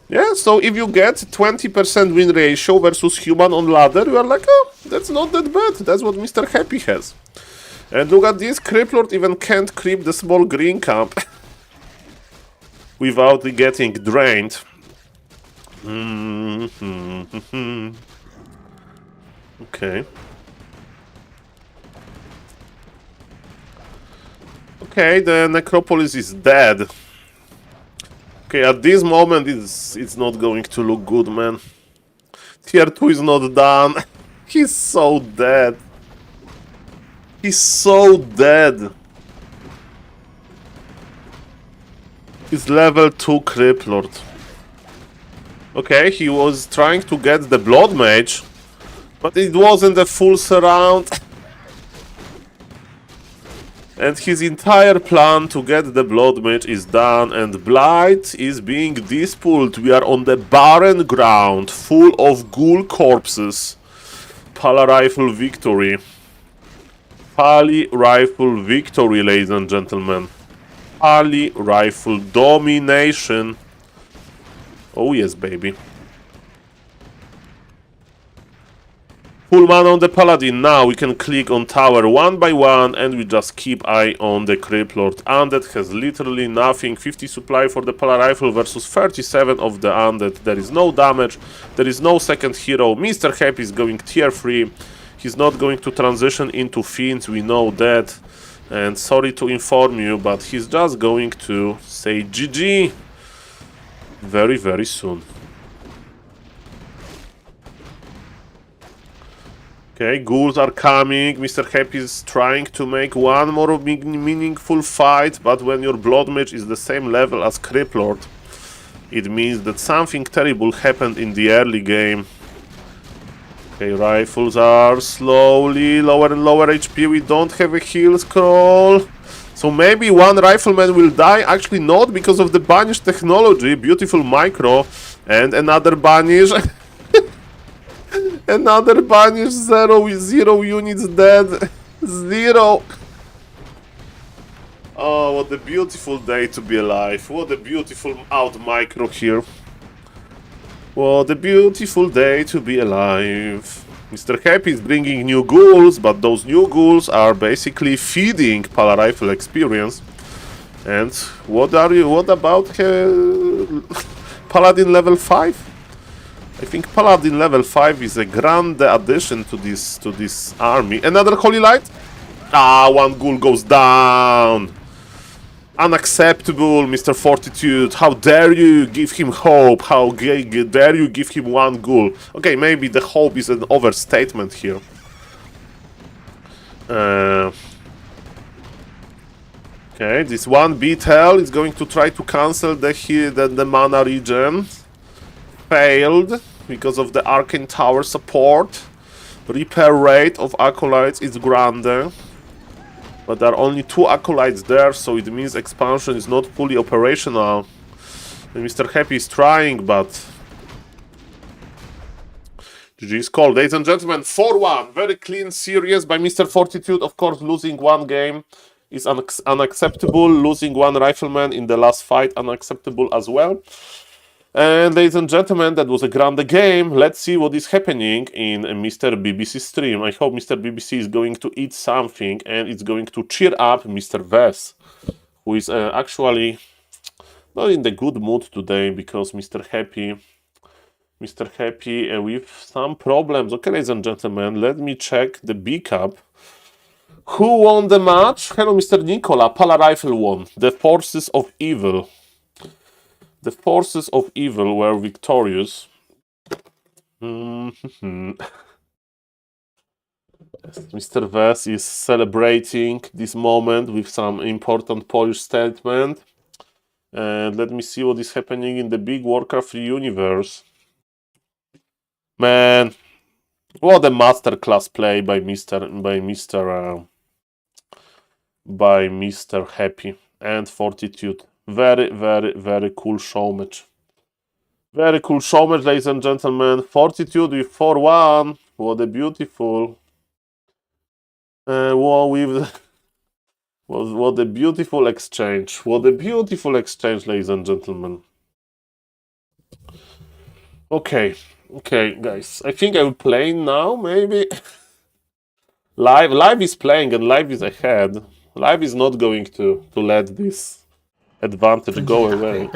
Yeah, so if you get 20% win ratio versus human on ladder, you are like, oh, that's not that bad. That's what Mr. Happy has. And look at this, Criplord even can't creep the small green camp without getting drained. Okay. Okay, the necropolis is dead. Okay, at this moment it's not going to look good, man. Tier 2 is not done. He's so dead. He's so dead. He's level 2 Criplord. Okay, he was trying to get the Blood Mage, but it wasn't a full surround. And his entire plan to get the Blood Mage is done, and Blight is being dispelled. We are on the barren ground, full of ghoul corpses. Pala Rifle victory. Pali Rifle victory, ladies and gentlemen. Pali Rifle domination. Oh yes, baby. Full mana on the Paladin. Now we can click on tower one by one and we just keep eye on the Criplord. Undead has literally nothing. 50 supply for the Pala Rifle versus 37 of the Undead. There is no damage. There is no second hero. Mr. Happy is going tier 3. He's not going to transition into Fiends. We know that. And sorry to inform you, but he's just going to say GG very, very soon. Okay, ghouls are coming. Mr. Happy is trying to make one more meaningful fight, but when your Blood Mage is the same level as Criplord, it means that something terrible happened in the early game. Okay, rifles are slowly lower and lower HP. We don't have a heal scroll. So maybe one rifleman will die. Actually not, because of the banish technology. Beautiful micro. And another banish. Another banish, 0 units dead. 0. Oh, what a beautiful day to be alive. What a beautiful out micro here. What a beautiful day to be alive. Mr. Happy is bringing new ghouls, but those new ghouls are basically feeding Pala Rifle experience. And what about Paladin level 5? I think Paladin level 5 is a grand addition to this army. Another Holy Light? Ah, one ghoul goes down. Unacceptable, Mr. Fortitude. How dare you give him hope? How dare you give him one ghoul? Okay, maybe the hope is an overstatement here. Okay, this one Beetle is going to try to cancel the mana regen. Failed because of the Arcane Tower support. Repair rate of Acolytes is grande. But there are only 2 Acolytes there, so it means expansion is not fully operational. And Mr. Happy is trying, but GG is called. Ladies and gentlemen, 4-1. Very clean series by Mr. Fortitude. Of course, losing one game is unacceptable. Losing one rifleman in the last fight, unacceptable as well. And ladies and gentlemen, that was a grande game. Let's see what is happening in Mr. BBC stream. I hope Mr. BBC is going to eat something and it's going to cheer up Mr. Vess, who is actually not in the good mood today because Mr. Happy with some problems. Okay, ladies and gentlemen, let me check the B Cup. Who won the match? Hello, Mr. Nicola. Pala Rifle won. The Forces of Evil. The Forces of Evil were victorious. Mr. Vess is celebrating this moment with some important Polish statement. And let me see what is happening in the big Warcraft 3 universe. Man, what a masterclass play by Mr. Happy and Fortitude. Very, very, very cool show match. Very cool show match, ladies and gentlemen. Fortitude with 4-1. What a beautiful. What a beautiful exchange. What a beautiful exchange, ladies and gentlemen. Okay, guys. I think I will play now, maybe. Live is playing and live is ahead. Live is not going to let this advantage go away.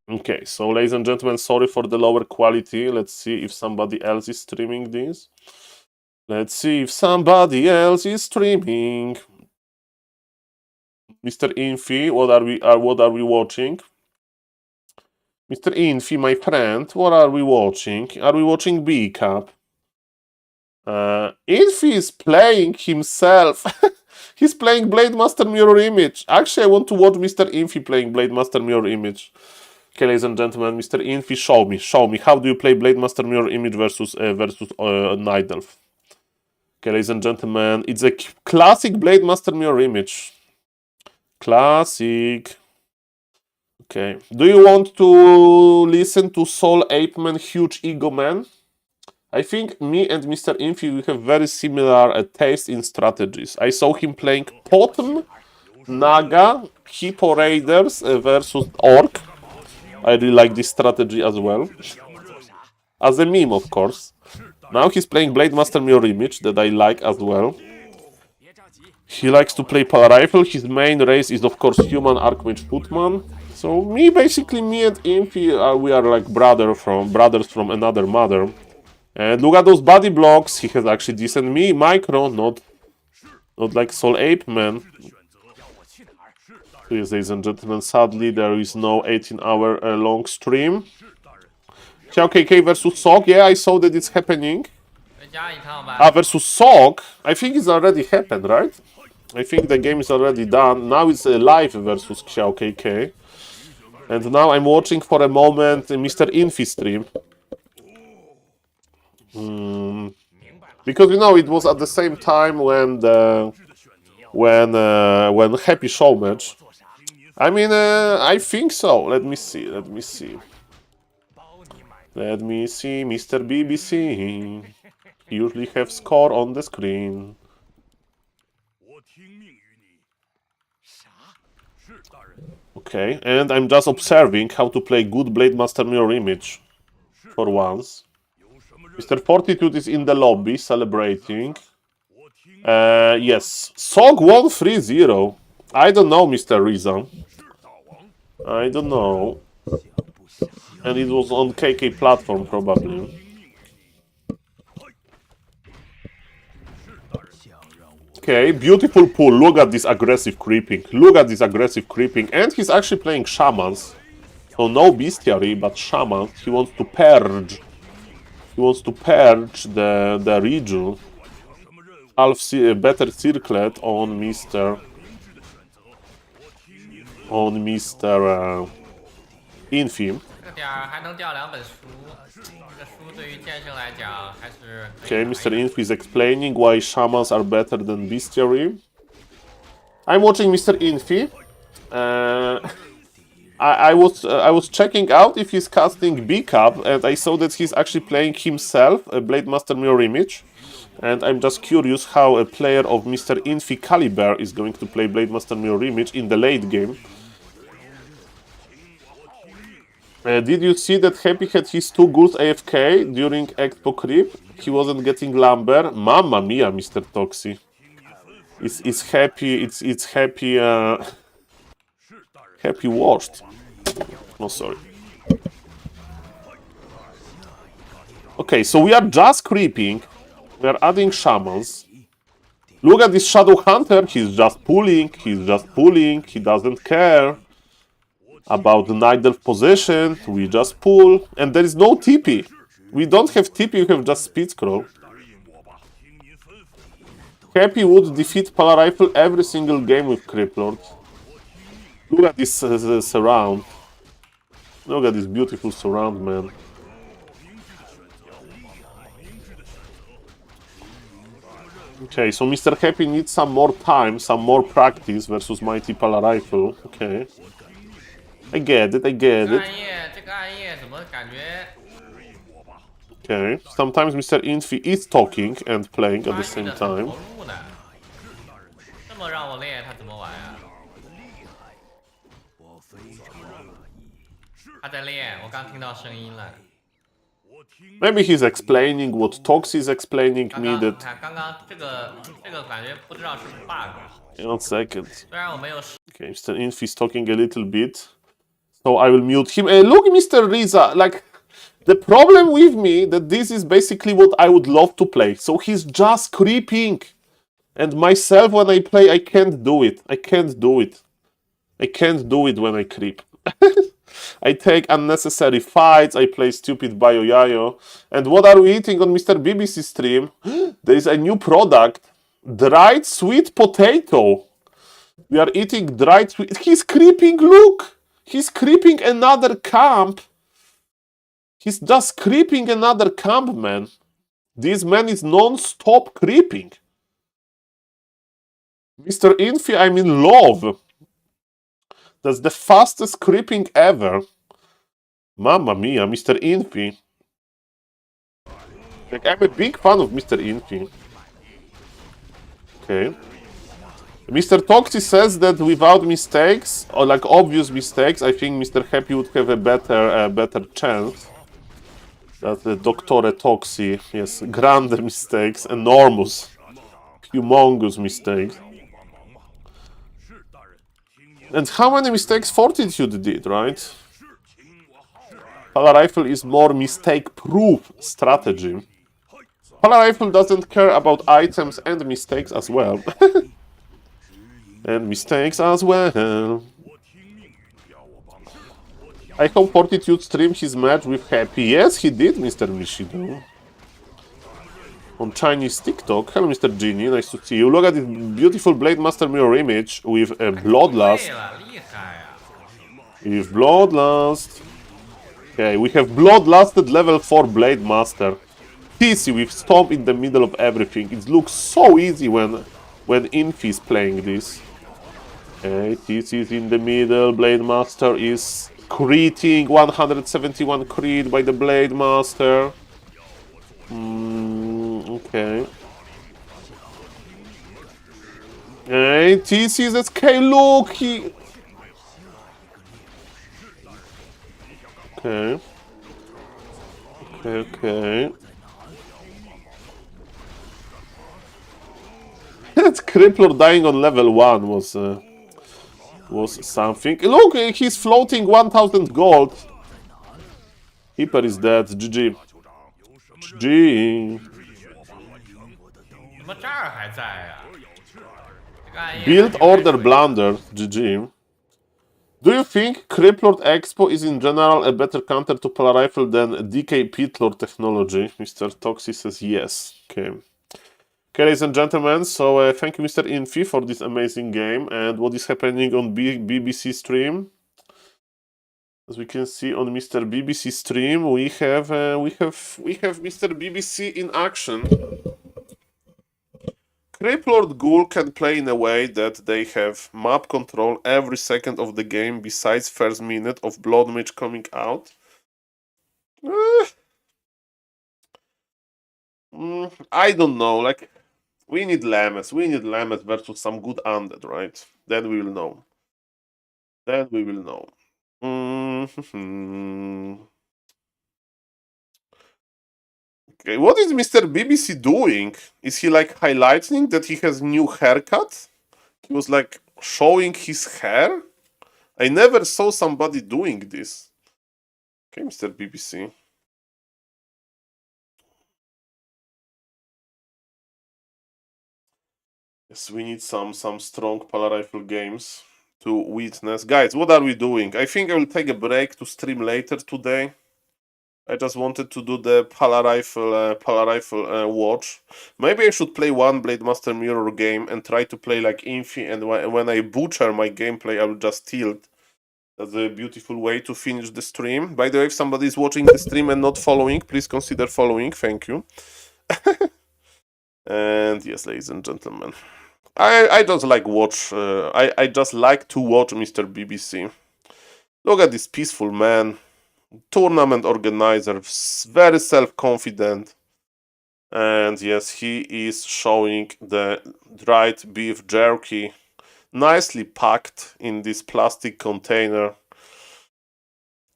Okay, so ladies and gentlemen, sorry for the lower quality. Let's see if somebody else is streaming this. Let's see if somebody else is streaming. Mr. Infi, what are we watching? Mr. Infi, my friend, what are we watching? Are we watching B Cup? Infi is playing himself. He's playing Blade Master Mirror Image. Actually, I want to watch Mr. Infi playing Blade Master Mirror Image. Okay, ladies and gentlemen, Mr. Infi, show me. How do you play Blade Master Mirror Image versus Night Elf? Okay, ladies and gentlemen, it's a classic Blade Master mirror image. Classic. Okay. Do you want to listen to SaulApeman, Huge Ego Man? I think me and Mr. Infi, we have very similar taste in strategies. I saw him playing Potem, Naga, Hippo Raiders versus Orc. I really like this strategy as well. As a meme, of course. Now he's playing Blade Master Mirror Image, that I like as well. He likes to play Power Rifle. His main race is, of course, Human Archmage Footman. So basically, me and Impy, we are like brothers from another mother. And look at those body blocks. He has actually decent micro, not like SaulApeman. So yes, ladies and gentlemen, sadly there is no 18-hour long stream. KK versus Sok. Yeah, I saw that it's happening. Versus Sok. I think it's already happened, right? I think the game is already done. Now it's live versus Xiao KK. And now I'm watching for a moment Mr. Infi stream. Because you know it was at the same time when Happy Show match. I mean, I think so. Let me see. Mr. BBC. He usually have score on the screen. Okay, and I'm just observing how to play good Blade Master Mirror Image. For once. Mr. Fortitude is in the lobby celebrating. Yes. Sog won 3-0. I don't know, Mr. Riza. I don't know. And it was on KK platform, probably. Okay, beautiful pull. Look at this aggressive creeping. And he's actually playing Shamans. So no Bestiary, but Shamans. He wants to purge. The region. Better circlet on Mr. Infi. Okay, Mr. Infi is explaining why Shamans are better than Bestiary. I'm watching Mr. Infi. I was checking out if he's casting B-Cup, and I saw that he's actually playing himself, a Blade Master Mirror Image. And I'm just curious how a player of Mr. Infi caliber is going to play Blade Master Mirror Image in the late game. Did you see that Happy had his 2 ghouls AFK during Expo Creep? He wasn't getting lumber. Mamma mia, Mr. Toxi. It's Happy. It's Happy. Happy washed. No, sorry. Okay, so we are just creeping. We are adding Shamans. Look at this Shadow Hunter. He's just pulling. He doesn't care about the Night Elf position. We just pull. And there is no TP. We don't have TP, we have just Speed Scroll. Happy would defeat Power Rifle every single game with Criplord. Look at this surround. Look at this beautiful surround, man. Okay, so Mr. Happy needs some more time, some more practice versus Mighty Power Rifle. Okay. I get it. Okay, sometimes Mr. Infi is talking and playing at the same time. Maybe he's explaining what Tox is explaining me that... 1 second. Okay, Mr. Infi is talking a little bit. So I will mute him. Look, Mr. Riza, like... The problem with me, that this is basically what I would love to play. So he's just creeping. And myself, when I play, I can't do it. I can't do it when I creep. I take unnecessary fights, I play stupid Bayo-Yayo. And what are we eating on Mr. BBC stream? There is a new product. Dried sweet potato. We are eating dried sweet... He's creeping, look! He's creeping another camp. He's just creeping another camp, man. This man is non-stop creeping. Mr. Infi, I'm in love. That's the fastest creeping ever. Mamma mia, Mr. Infi. Like, I'm a big fan of Mr. Infi. Okay. Mr. Toxi says that without mistakes, or like obvious mistakes, I think Mr. Happy would have a better chance. That's the Doctore Toxi. Yes, grande mistakes, enormous, humongous mistakes. And how many mistakes Fortitude did, right? Pala Rifle is more mistake-proof strategy. Pala Rifle doesn't care about items and mistakes as well. And mistakes as well. I hope Fortitude streamed his match with Happy. Yes, he did, Mr. Mishido. On Chinese TikTok. Hello, Mr. Genie. Nice to see you. Look at this beautiful Blade Master mirror image with a Bloodlust. With Bloodlust. Okay, we have Bloodlusted level 4 Blade Master. TC with Stomp in the middle of everything. It looks so easy when Infi is playing this. Okay, TC is in the middle. Blade Master is creating 171 crit by the Blade Master. Okay. Hey, TC is SK. Look, he. Okay. Okay. That Crippler dying on level 1 was something. Look, he's floating 1000 gold. Keeper is dead. GG. GG. Build order blunder. GG. Do you think Crippler Expo is in general a better counter to Pala Rifle than DK Pitlord technology? Mr. Toxi says yes. Okay. Okay, ladies and gentlemen, so thank you, Mr. Infi, for this amazing game. And what is happening on BBC stream? As we can see on Mr. BBC stream, we have Mr. BBC in action. Cripplord Ghoul can play in a way that they have map control every second of the game besides first minute of Blood Mage coming out. I don't know, like, we need Lammas. We need Lammas versus some good undead, right? Then we will know. Then we will know. Okay, what is Mr. BBC doing? Is he like highlighting that he has new haircut? He was like showing his hair? I never saw somebody doing this. Okay, Mr. BBC. Yes, we need some strong Pala Rifle games to witness. Guys, what are we doing? I think I will take a break to stream later today. I just wanted to do the Pala Rifle watch. Maybe I should play one Blade Master Mirror game and try to play like Infi, and when I butcher my gameplay, I will just tilt. That's a beautiful way to finish the stream. By the way, if somebody is watching the stream and not following, please consider following. Thank you. And yes, ladies and gentlemen, I just like watch. I just like to watch Mr. BBC. Look at this peaceful man. Tournament organizer, very self-confident, and yes, he is showing the dried beef jerky nicely packed in this plastic container,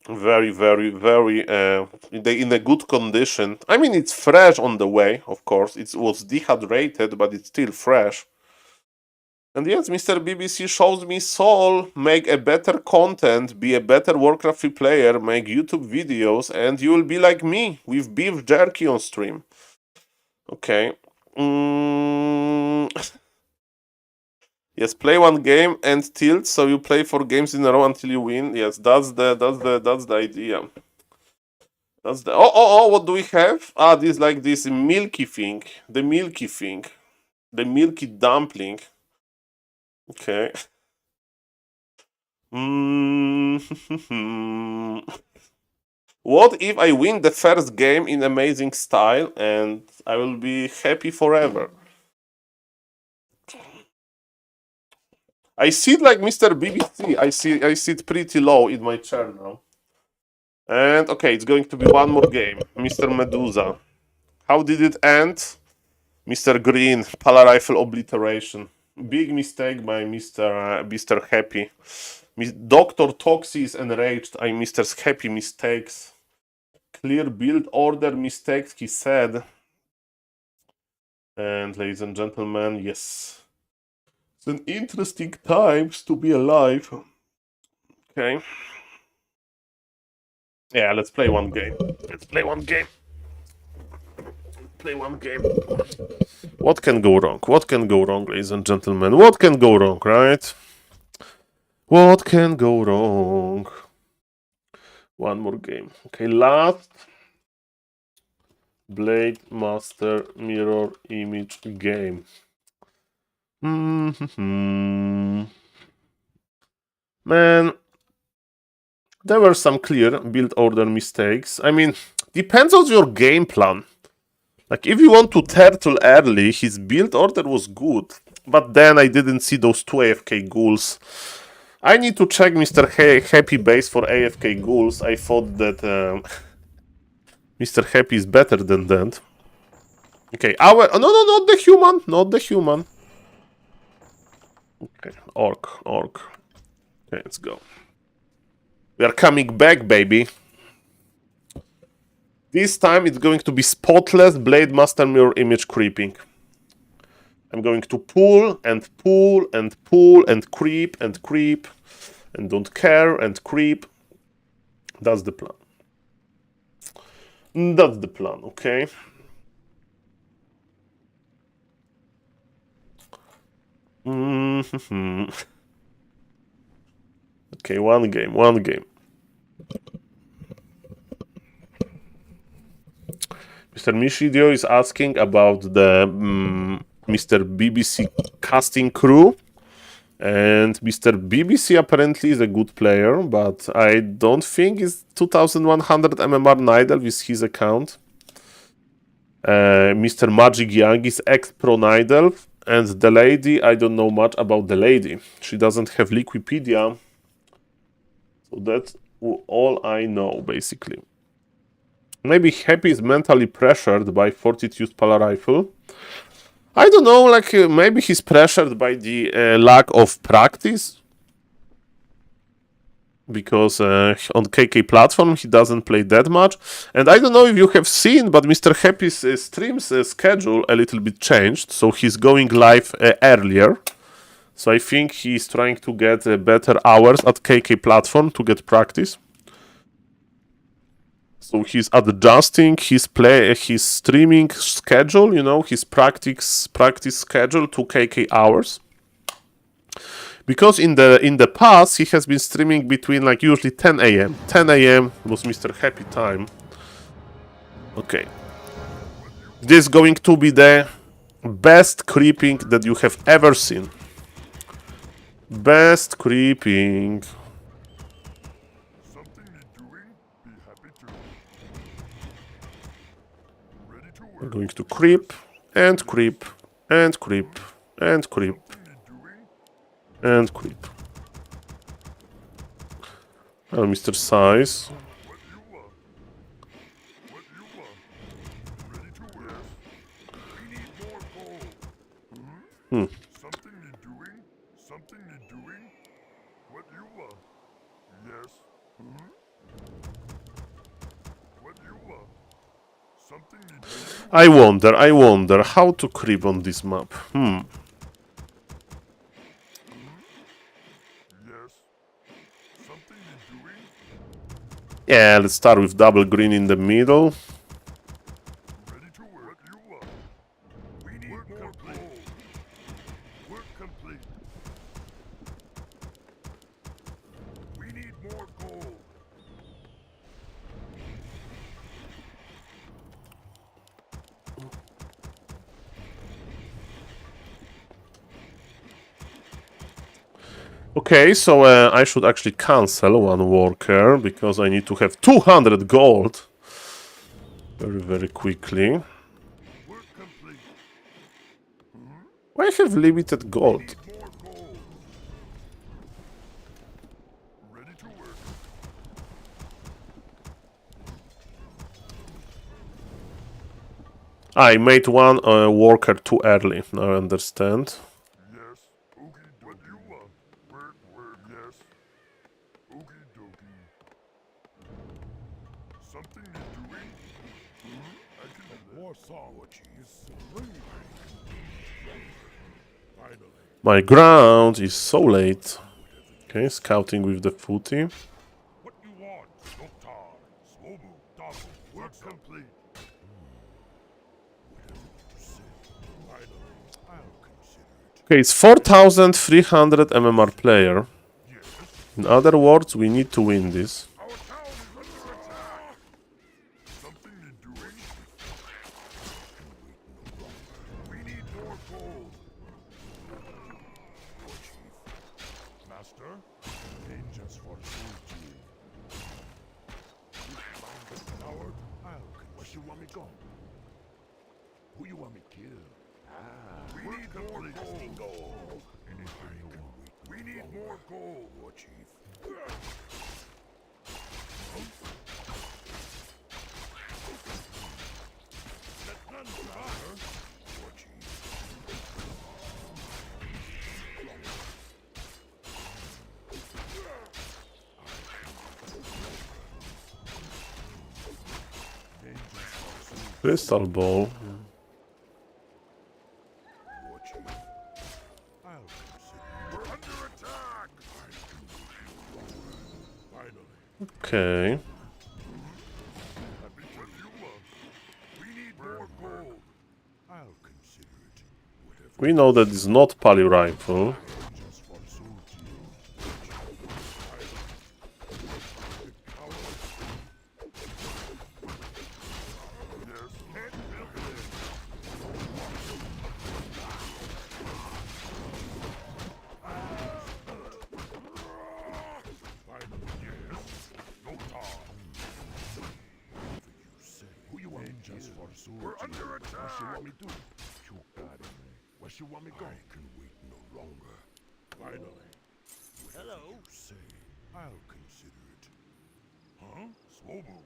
very in a good condition. I mean, it's fresh on the way, of course. It was dehydrated, but it's still fresh. And yes, Mr. BBC shows me Saul make a better content, be a better Warcraft 3 player, make YouTube videos, and you will be like me with beef jerky on stream. Okay. Yes, play one game and tilt, so you play 4 games in a row until you win. Yes, that's the idea. That's the what do we have? This like this milky thing. The milky thing. The milky dumpling. Okay. What if I win the first game in amazing style and I will be happy forever? I see it like Mr. BBC. I see it pretty low in my chair now. And okay, it's going to be one more game. Mr. Medusa. How did it end? Mr. Green, Pala Rifle Obliteration. Big mistake by Mr. Happy. Dr. Toxie is enraged. I Mr. Happy mistakes. Clear build order mistakes, he said. And ladies and gentlemen, yes. It's an interesting times to be alive. Okay. Yeah, let's play one game. Let's play one game. Play one game. What can go wrong? What can go wrong, ladies and gentlemen? What can go wrong, right? What can go wrong? One more game. Okay, last Blade Master Mirror Image game. Man, there were some clear build order mistakes. I mean, depends on your game plan. Like, if you want to turtle early, his build order was good. But then I didn't see those two AFK ghouls. I need to check Mr. Happy base for AFK ghouls. I thought that Mr. Happy is better than that. Okay, our... Oh, no, not the human. Not the human. Okay, orc. Okay, let's go. We are coming back, baby. This time it's going to be spotless Blade Master Mirror Image creeping. I'm going to pull and pull and pull and creep and creep and don't care and creep. That's the plan. That's the plan, okay? Okay, one game. Mr. Mishidio is asking about the Mr. BBC casting crew. And Mr. BBC apparently is a good player, but I don't think he's 2100 MMR Nidal with his account. Mr. Magic Young is ex-pro Nidal. And the lady, I don't know much about the lady. She doesn't have Liquipedia. So that's all I know, basically. Maybe Happy is mentally pressured by Fortitude Pala Rifle. I don't know, like maybe he's pressured by the lack of practice. Because on KK platform he doesn't play that much. And I don't know if you have seen, but Mr. Happy's streams schedule a little bit changed. So he's going live earlier. So I think he's trying to get better hours at KK platform to get practice. So he's adjusting his streaming schedule, you know, his practice schedule to KK hours. Because in the past he has been streaming between like usually 10 a.m. 10 a.m. was Mr. Happy time. Okay. This is going to be the best creeping that you have ever seen. Best creeping. We're going to creep and creep and creep and creep and creep. Hello, Mr. Size. I wonder how to creep on this map. Yeah, let's start with double green in the middle. Okay, so I should actually cancel one worker because I need to have 200 gold very quickly. Why have limited gold? I made one worker too early. Now I understand. Yes. Okay. What do you want? Where? Yes. Okay, dokie. Something you're doing? I can do that. Warsaw, jeez. Finally. My ground is so late. Okay, scouting with the footy. What you want? Doktar. Swobu. Double. Work complete. Finally. I'll consider it. Okay, it's 4,300 MMR player. In other words, we need to win this. Our town is under attack. Something you're doing? We need more gold. War chief. Master? Angels for you. Mindless coward. Where you want me go? Who you want me kill? We need more gold. We need more gold, War Chief. Let none survive, War Chief. Crystal ball. War Chief. I'll consider. We're under attack. Finally. Okay. Because you want. We need more gold. I'll consider it. Whatever. We know that it's not Pali rifle. Just for Sulti. Yes, can't build it. Finally, yes. No time. Whatever you say. Who you want just for Sulti? We're under attack. What you want me to do? You got it, man. Where you want me go? I can wait no longer. Finally. Hello. You say. I'll consider it. Huh? Swobu.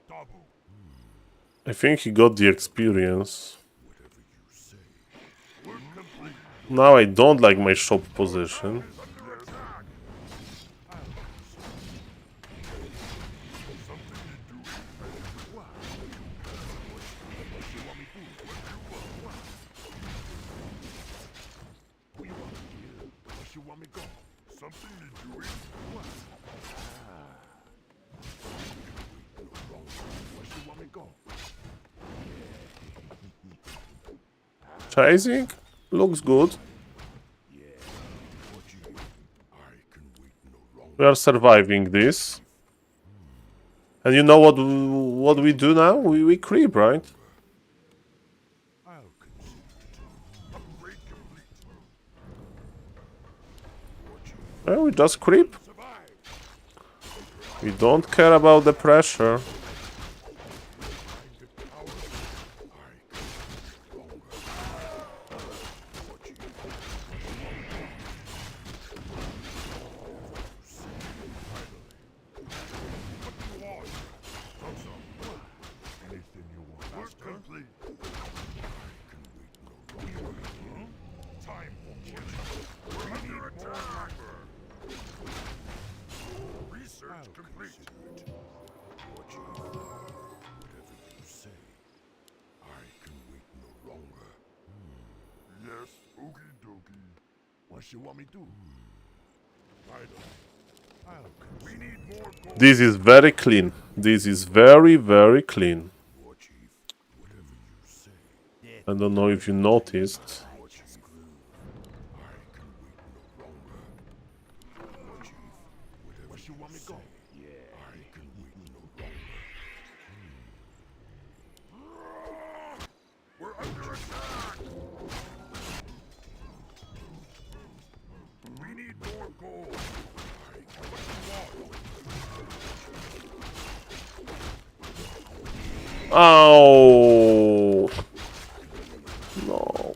Dabu. I think he got the experience. Whatever you say. We're complete. Now I don't like my shop position. Under attack. I'll consider it. Something you do. What? What you want me to do? What you want? Who you want me to kill? Where you want me go? Something you doing? What? Where you want me go? Chasing? Looks good. What you? I can wait no longer. We are surviving this. And you know what we do now? We creep, right? I'll consider it. Upgrade complete. What you? Well, we just creep. Survive. We don't care about the pressure. Anything you want. Work complete. I can wait no longer. Time won't. We're under attack. Research complete. What you? Whatever you say. I can wait no longer. Yes, okie dokie. What you want me to do? Finally. We need more gold. This is very clean. This is very clean. War Chief, whatever you say. I don't know if you noticed. War Chief. I can wait no longer. War Chief, whatever you want me go. Yeah. I can wait no longer. We're under attack. We need more gold. Oh no.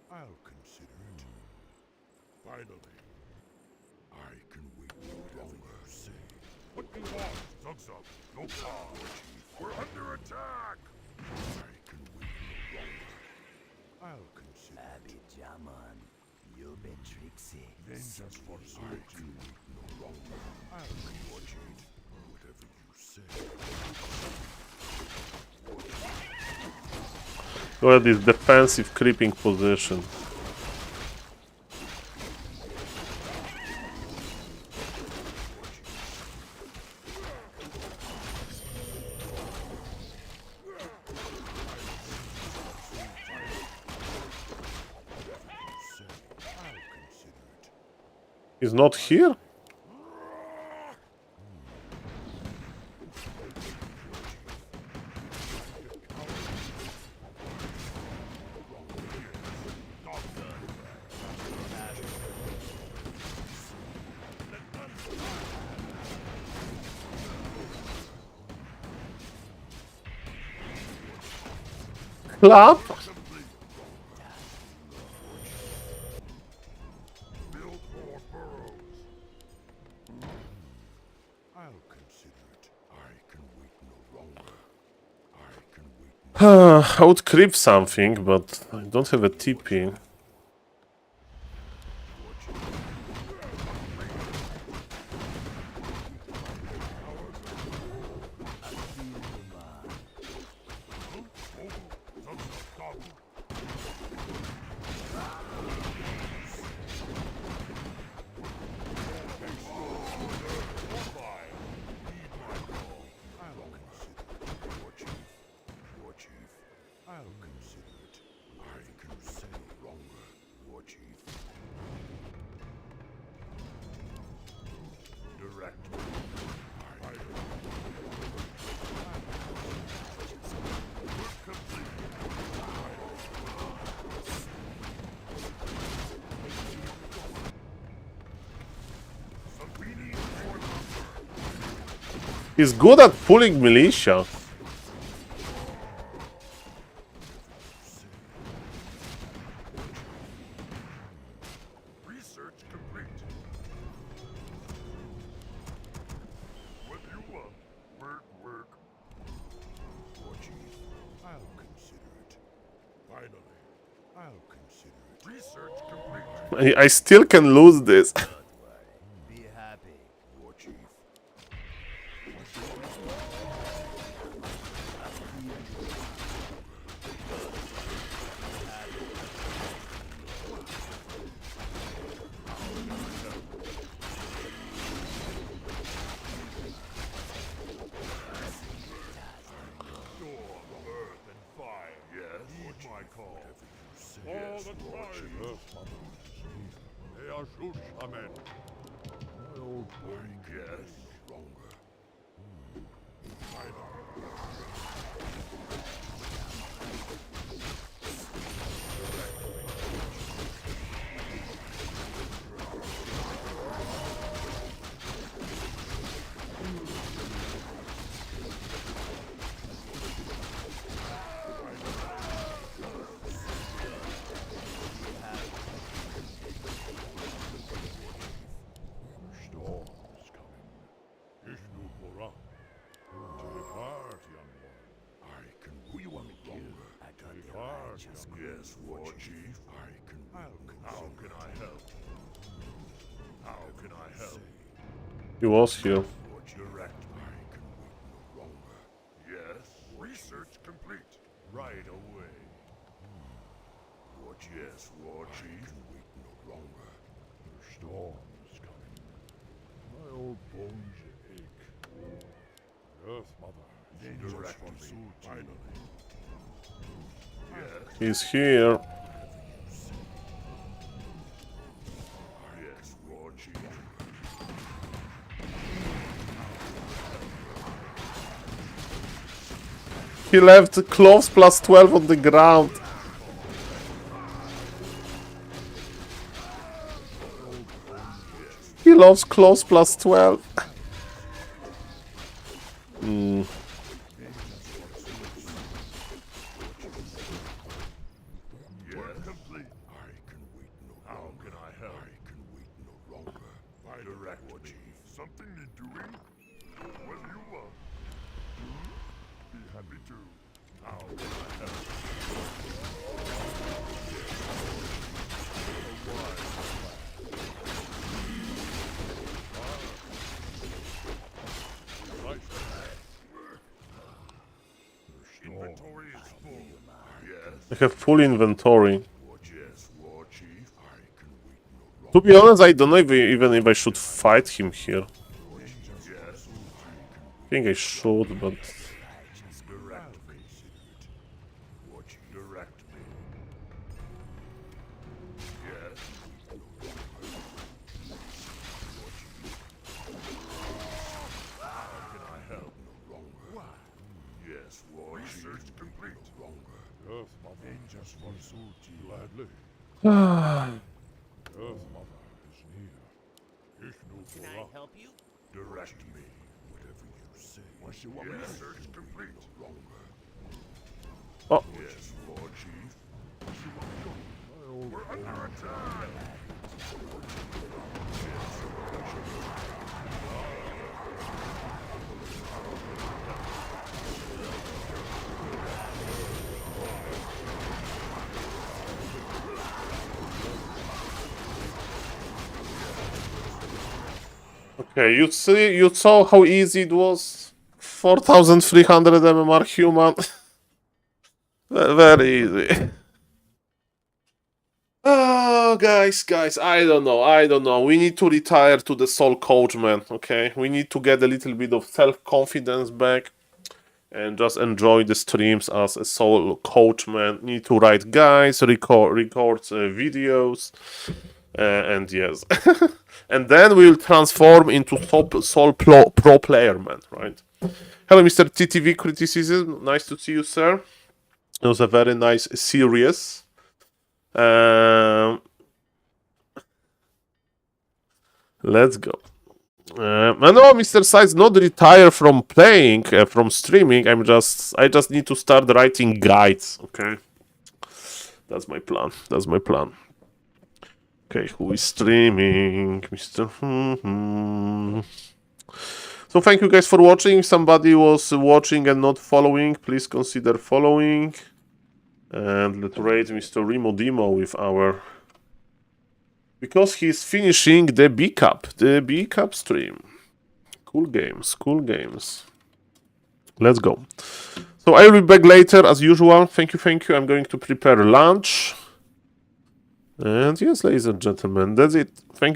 I'll consider it. Finally. I can wait no longer. Say. What do you want? Thumbs up. No power. We're under attack. I can wait no longer. I'll consider it. Jaman, you be tricksy. Vengeance for Saul. I can wait no longer. I'll watch it. Whatever you say. Look at this defensive creeping position. He's not here? Clap? Build more burrows. I'll consider it. I can wait no longer. I can wait no I would creep something, but I don't have a TP. I'll consider it. I can say longer, War Chief. Direct. He's good at pulling militia. Research complete. What do you want? Work. War Chief, I'll consider it. Finally, I'll consider it. Research complete. I still can lose this. Be happy. War Chief. Earth and fire. Yes. Heed my call. All the time. They are SaulPlayerMan. My old boy, yes. Longer. Storm is coming. Ishnu Bora. Take heart, young one. I can. Who you want me longer? I got Take the heart, righteous young. Yes, War Chief. I can. How can I help? How can I help? He was here. Direct. I can wait no longer. Yes. Research complete. Right away. What? Yes, War Chief. I can wait no longer. The storm is coming. My old bones ache. Earth Mother. Direct me. Finally. Yes. He's here. Yes, War Chief. He left close plus 12 on the ground. He loves close plus 12. Work complete. I can wait no longer. How can I help? I can wait no longer. By direct what, Chief? Something need doing? What do you want? Be happy to. How can I help? Inventory is full. Yes. I have full inventory. Yes, War Chief. I can wait no longer. To be honest, I don't know even if I should fight him here. Yes. I think I should, but... Direct me. What you direct me? Yes. How can I help? No longer. Why? Yes, War Research complete. No longer. Earth Mother. Angels for Sulti. Gladly. Earth Mother is near. Ich know Can I help you? Direct me. Whatever you say. What you want me to do? Research complete. No longer. Oh. Yes, Lord Chief. What you want me to do? We're under attack. Okay, you saw how easy it was? 4,300 MMR human. Very easy. Oh, guys, I don't know. We need to retire to the SaulCasterMan, okay? We need to get a little bit of self-confidence back and just enjoy the streams as a SaulCasterMan. Need to write guides, record videos, and yes. And then we'll transform into SaulPlayerMan, right? Hello, Mr. TTV Criticism. Nice to see you, sir. It was a very nice series. Let's go. I know Mr. Sides not retire from playing, from streaming. I just need to start writing guides. Okay, that's my plan. Okay, who is streaming, Mr. So thank you guys for watching. If somebody was watching and not following, please consider following. And let's rate Mr. Remodimo with our... Because he's finishing the B Cup stream. Cool games. Let's go. So I will be back later as usual. Thank you. I'm going to prepare lunch. And yes, ladies and gentlemen, that's it. Thank you.